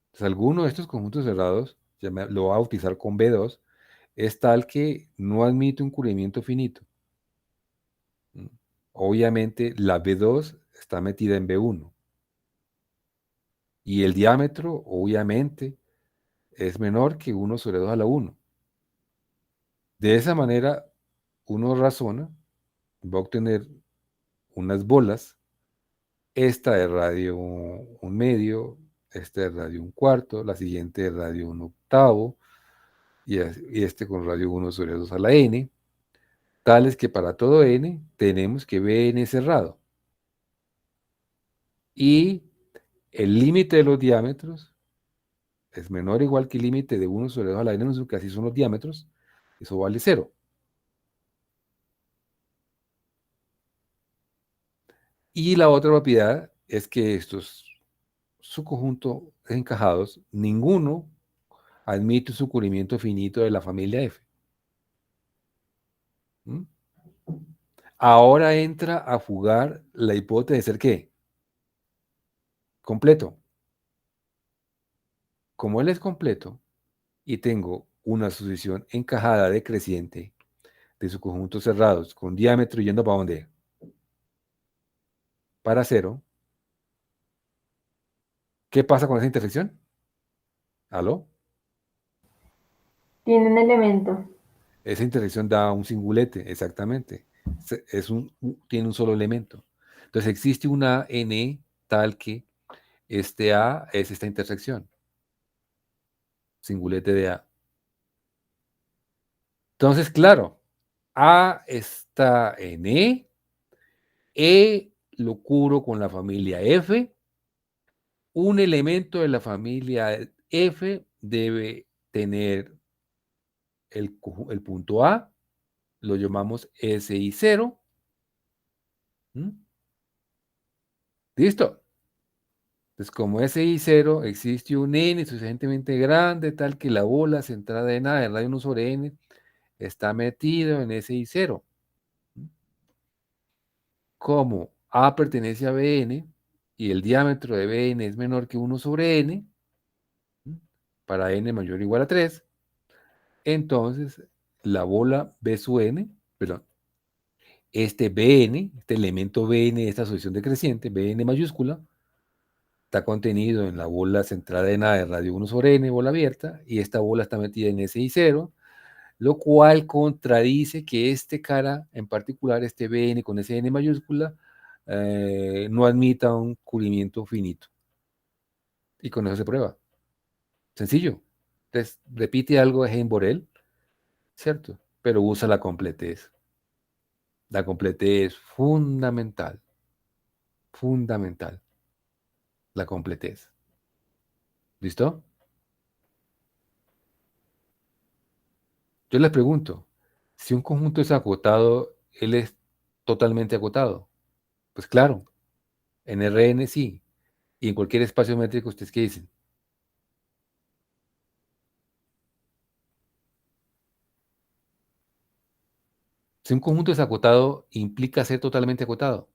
Entonces, alguno de estos conjuntos cerrados, lo voy a bautizar con B2, es tal que no admite un cubrimiento finito. ¿Mm? Obviamente, la B2 está metida en B1. Y el diámetro, obviamente, es menor que 1 sobre 2 a la 1. De esa manera, uno razona, va a obtener unas bolas, esta de radio un medio, esta de radio un cuarto, la siguiente de radio un octavo, y este con radio 1 sobre 2 a la n, tales que para todo n tenemos que Bn es cerrado. Y el límite de los diámetros es menor o igual que el límite de 1 sobre 2 a la n, que así son los diámetros, eso vale 0. Y la otra propiedad es que estos subconjuntos encajados, ninguno admite su cubrimiento finito de la familia F. ¿Mm? Ahora entra a jugar la hipótesis de ser ¿qué? Completo. Como él es completo y tengo una sucesión encajada decreciente de subconjuntos cerrados con diámetro yendo para dónde? Para 0. ¿Qué pasa con esa intersección? ¿Aló? Tiene un elemento. Esa intersección da un singulete, exactamente. Tiene un solo elemento. Entonces existe una n tal que este A es esta intersección. Singulete de A. Entonces, claro, A está en E lo cubro con la familia F. Un elemento de la familia F debe tener el punto A, lo llamamos SI0. ¿Mm? ¿Listo? Entonces, como SI0 existe un n suficientemente grande, tal que la bola centrada en A, de radio 1 sobre n, está metido en SI0. Como A pertenece a Bn y el diámetro de Bn es menor que 1 sobre n, para n mayor o igual a 3, entonces la bola B sub n, perdón, este Bn, este elemento Bn, esta asociación decreciente, Bn mayúscula, está contenido en la bola centrada en A de radio 1 sobre n, bola abierta, y esta bola está metida en SI0, lo cual contradice que este cara, en particular este Bn con ese n mayúscula, no admita un cubrimiento finito. Y con eso se prueba. Sencillo. Entonces, repite algo de Heim-Borel, ¿cierto? Pero usa la completez. La completez es fundamental. Fundamental. La completez. ¿Listo? Yo les pregunto, si un conjunto es acotado, ¿él es totalmente acotado? Pues claro, en Rn sí. Y en cualquier espacio métrico, ¿ustedes qué dicen? Si un conjunto es acotado, ¿implica ser totalmente acotado?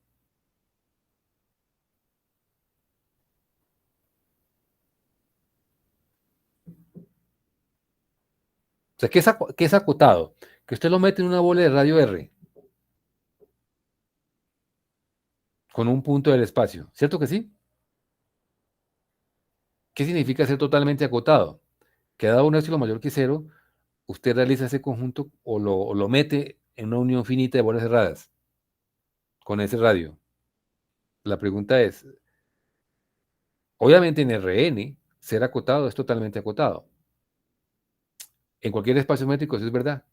O sea, ¿qué es acotado? Que usted lo mete en una bola de radio R con un punto del espacio. ¿Cierto que sí? ¿Qué significa ser totalmente acotado? Que dado un épsilon mayor que cero, usted realiza ese conjunto o lo mete en una unión finita de bolas cerradas con ese radio. La pregunta es, obviamente en Rn, ser acotado es totalmente acotado. En cualquier espacio métrico eso es verdad.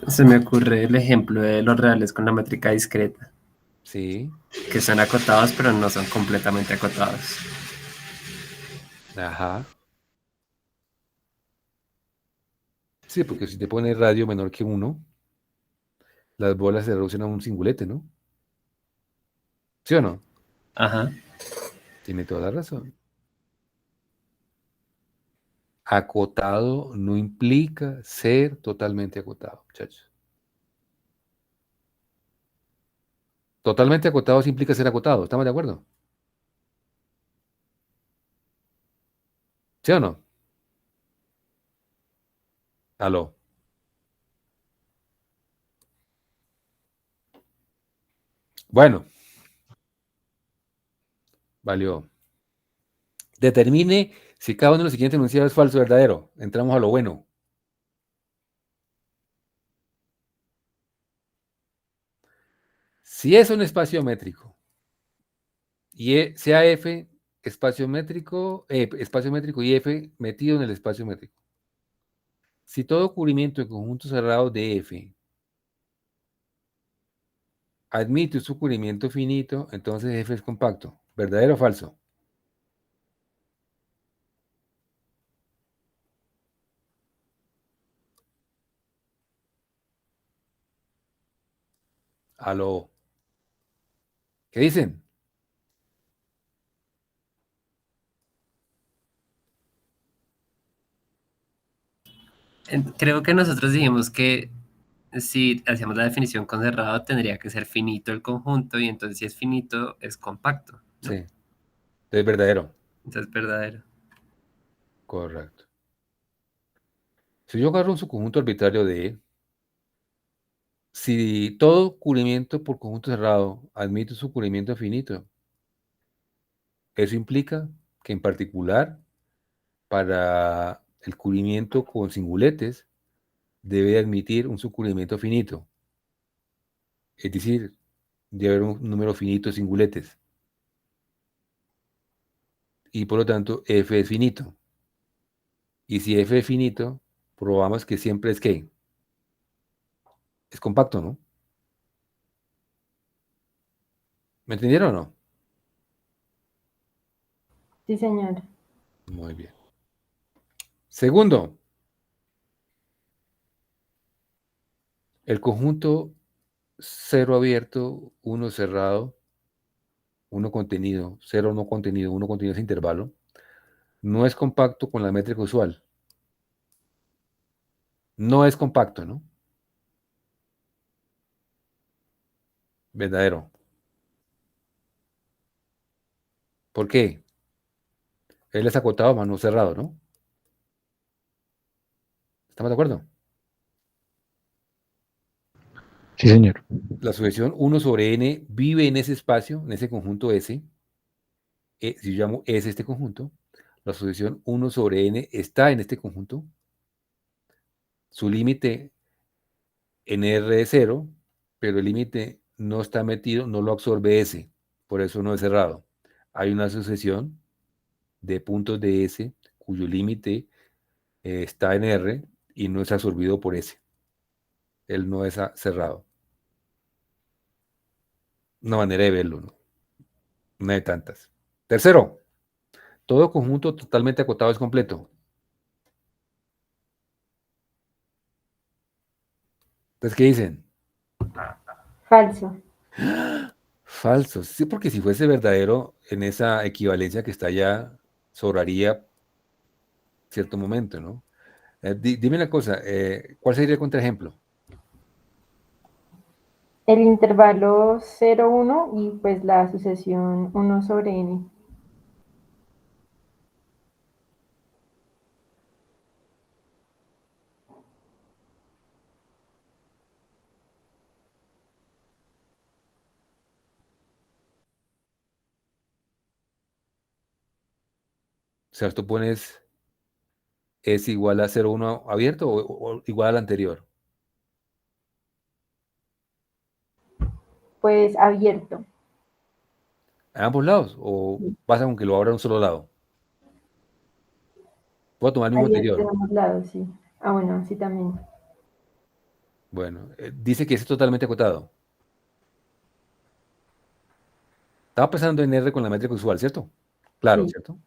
Se me ocurre el ejemplo de los reales con la métrica discreta, Sí, que son acotados pero no son completamente acotados. ajá. Sí, porque si te pone radio menor que 1, las bolas se reducen a un singulete, ¿no? ¿Sí o no? Ajá. Tiene toda la razón. Acotado no implica ser totalmente acotado, muchachos. Totalmente acotado sí implica ser acotado, ¿estamos de acuerdo? ¿Sí o no? Aló. Bueno, valió. Determine si cada uno de los siguientes enunciados es falso o verdadero. Entramos a lo bueno. Si es un espacio métrico y sea F espacio métrico y F metido en el espacio métrico. Si todo cubrimiento de conjunto cerrado de F admite un subcubrimiento finito, entonces F es compacto. ¿Verdadero o falso? Aló. ¿Qué dicen? Creo que nosotros dijimos que si hacíamos la definición con cerrado tendría que ser finito el conjunto y entonces si es finito es compacto, ¿no? Sí. Es verdadero. Entonces es verdadero. Correcto. Si yo agarro un subconjunto arbitrario de E, si todo cubrimiento por conjunto cerrado admite un subcubrimiento finito, eso implica que en particular para el cubrimiento con singuletes debe admitir un subcubrimiento finito. Es decir, debe haber un número finito de singuletes. Y por lo tanto, F es finito. Y si F es finito, probamos que siempre es ¿qué? Es compacto, ¿no? ¿Me entendieron o no? Sí, señor. Muy bien. Segundo, el conjunto 0 abierto, 1 cerrado, 1 contenido, 0 no contenido, 1 contenido ese intervalo, no es compacto con la métrica usual. No es compacto, ¿no? Verdadero. ¿Por qué? Él es acotado, más no cerrado, ¿no? ¿Estamos de acuerdo? Sí, señor. La sucesión 1 sobre n vive en ese espacio, en ese conjunto S. Si yo llamo S este conjunto, la sucesión 1 sobre n está en este conjunto. Su límite en R es 0, pero el límite no está metido, no lo absorbe S. Por eso no es cerrado. Hay una sucesión de puntos de S cuyo límite está en R y no es absorbido por S. Él no es cerrado. Una manera de verlo, ¿no? Una de tantas. Tercero, todo conjunto totalmente acotado es completo. Entonces, ¿qué dicen? Falso. Falso. Sí, porque si fuese verdadero, en esa equivalencia que está allá, sobraría cierto momento, ¿no? Dime una cosa, ¿cuál sería el contraejemplo? El intervalo 0, 1 y pues la sucesión 1 sobre n. O sea, tú pones es igual a 0,1 abierto o igual al anterior. Pues abierto. ¿A ambos lados? ¿O pasa con que lo abra a un solo lado? Puedo tomar el mismo Abierto de anterior. ambos lados, sí. Ah, bueno, sí también. Bueno, dice que es totalmente acotado. Estaba pensando en R con la métrica usual, ¿cierto? Claro, Sí. ¿cierto?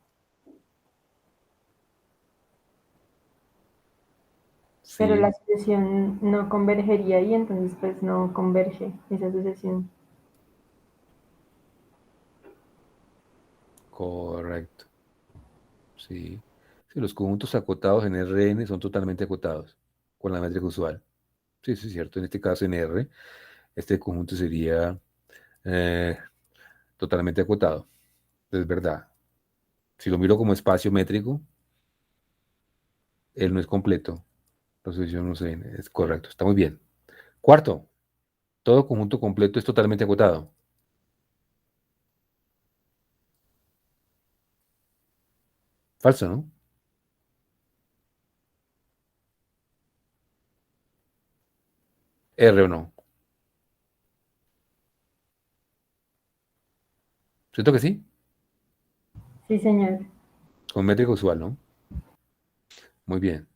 Pero Sí, la sucesión no convergería ahí, entonces pues no converge esa sucesión. correcto. Sí. Sí, los conjuntos acotados en Rn son totalmente acotados con la métrica usual. Sí, eso es cierto. En este caso, en R, este conjunto sería eh, totalmente acotado. Es verdad. Si lo miro como espacio métrico, él no es completo. La sucesión no se es correcto. Está muy bien. Cuarto, todo conjunto completo es totalmente acotado. Falso, ¿no? R o no. ¿Cierto que sí? Sí, señor. Con métrica usual, ¿no? Muy bien.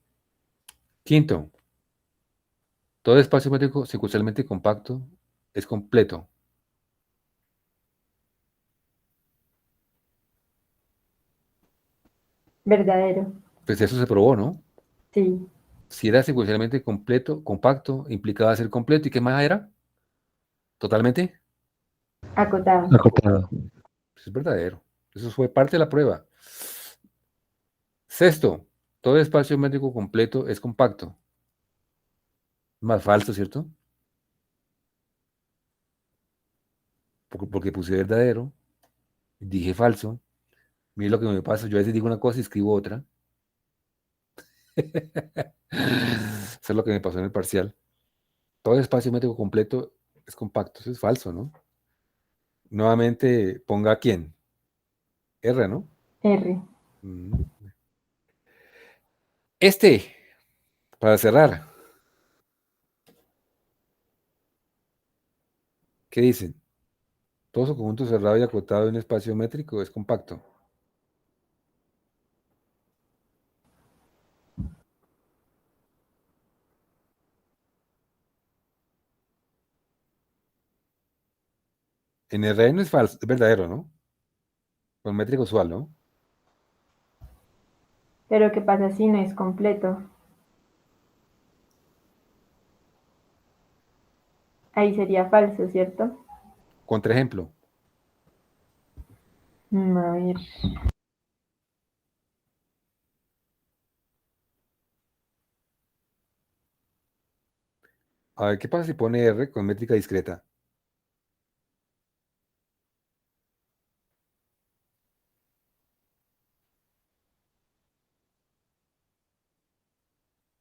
Quinto, todo espacio métrico secuencialmente compacto es completo. Verdadero. Pues eso se probó, ¿no? Sí. Si era secuencialmente completo, compacto, implicaba ser completo. ¿Y qué más era? Totalmente. Acotado. Acotado. Pues es verdadero. Eso fue parte de la prueba. Sexto, todo espacio métrico completo es compacto. Más falso, ¿cierto? Porque puse verdadero, dije falso. Mira lo que me pasa. Yo a veces digo una cosa y escribo otra. Eso es lo que me pasó en el parcial. Todo espacio métrico completo es compacto. Eso es falso, ¿no? Nuevamente, ponga quién. R, ¿no? R. Mm. Este, para cerrar, ¿qué dicen? Todo su conjunto cerrado y acotado en un espacio métrico es compacto. En Rn es falso, es verdadero, ¿no? Con métrica usual, ¿no? Pero ¿qué pasa si no es completo? Ahí sería falso, ¿cierto? Contraejemplo. A ver. A ver, ¿qué pasa si pone R con métrica discreta?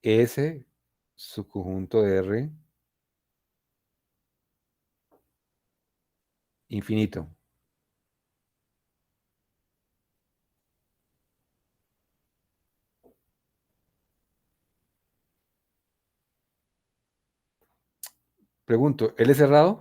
S, subconjunto de R, infinito. Pregunto, ¿L cerrado?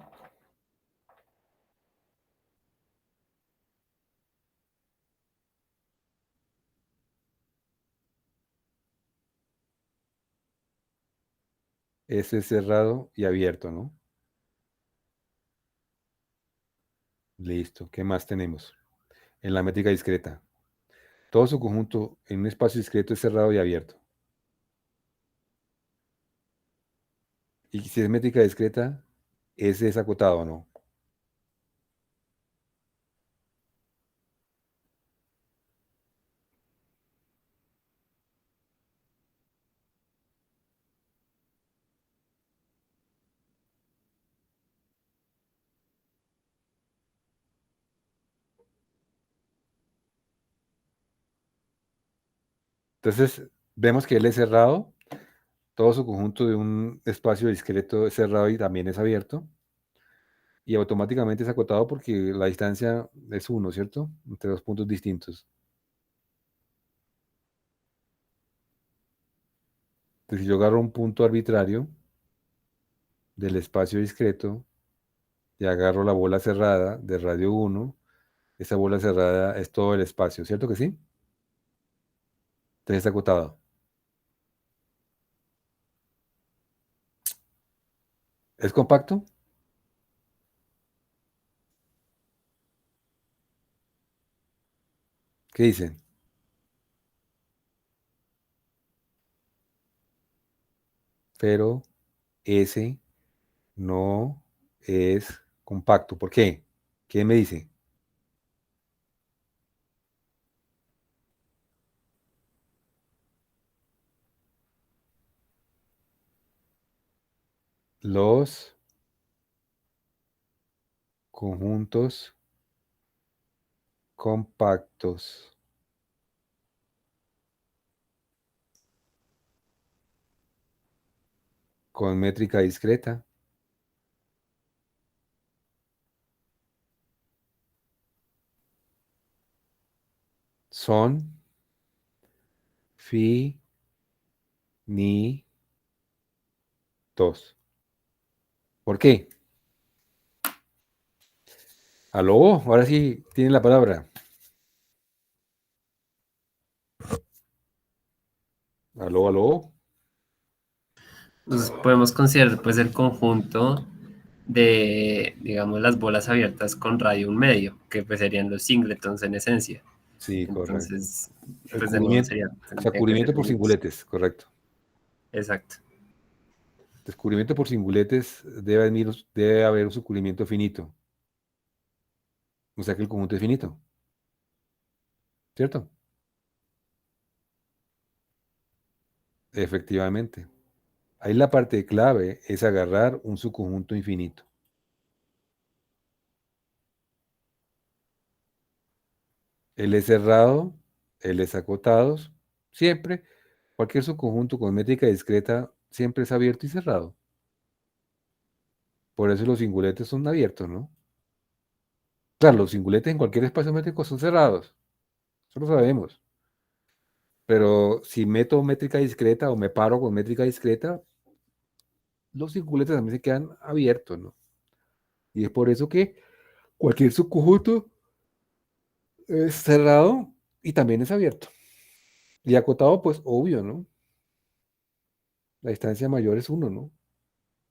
S cerrado y abierto, ¿no? Listo. ¿Qué más tenemos? En la métrica discreta. Todo su conjunto en un espacio discreto es cerrado y abierto. Y si es métrica discreta, S es acotado, ¿o no? Entonces, vemos que L es cerrado, todo su conjunto de un espacio discreto es cerrado y también es abierto, y automáticamente es acotado porque la distancia es 1, ¿cierto? Entre dos puntos distintos. Entonces, si yo agarro un punto arbitrario del espacio discreto y agarro la bola cerrada de radio 1, esa bola cerrada es todo el espacio, ¿cierto que sí? Entonces está acotado. ¿Es compacto? ¿Qué dicen? pero ese no es compacto. ¿Por qué? ¿Qué me dice? Los conjuntos compactos con métrica discreta son finitos. ¿Por qué? Aló, ahora sí tiene la palabra. Aló, aló. Entonces podemos considerar pues el conjunto de, digamos, las bolas abiertas con radio 1/2, que pues serían los singletons en esencia. Sí, correcto. Entonces, El pues de nuevo cubrimiento, sería, o sea, tendría que ser cubrimiento por finitos. singuletes, correcto. Exacto. Descubrimiento por singuletes debe haber un subcubrimiento finito. O sea que el conjunto es finito, ¿cierto? Efectivamente. Ahí la parte clave es agarrar un subconjunto infinito. Él es cerrado, él es acotados, siempre. Cualquier subconjunto con métrica discreta siempre es abierto y cerrado. Por eso los singuletes son abiertos, ¿no? Claro, los singuletes en cualquier espacio métrico son cerrados. Eso lo sabemos. Pero si meto métrica discreta o me paro con métrica discreta, los singuletes también se quedan abiertos, ¿no? Y es por eso que cualquier subconjunto es cerrado y también es abierto. Y acotado, pues obvio, ¿no? La distancia mayor es 1, ¿no?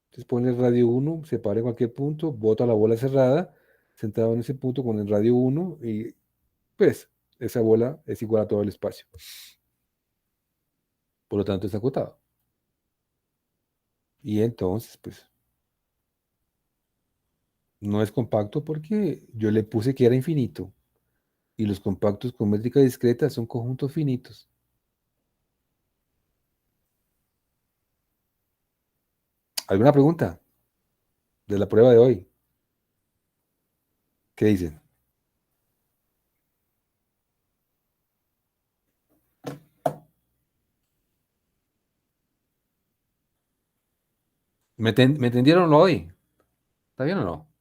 Entonces pone el radio 1, se para en cualquier punto, bota la bola cerrada, centrado en ese punto con el radio 1 y pues esa bola es igual a todo el espacio. Por lo tanto es acotado. Y entonces, pues no es compacto porque yo le puse que era infinito. Y los compactos con métrica discreta son conjuntos finitos. ¿Alguna pregunta de la prueba de hoy? ¿Qué dicen? ¿Me entendieron hoy? ¿Está bien o no?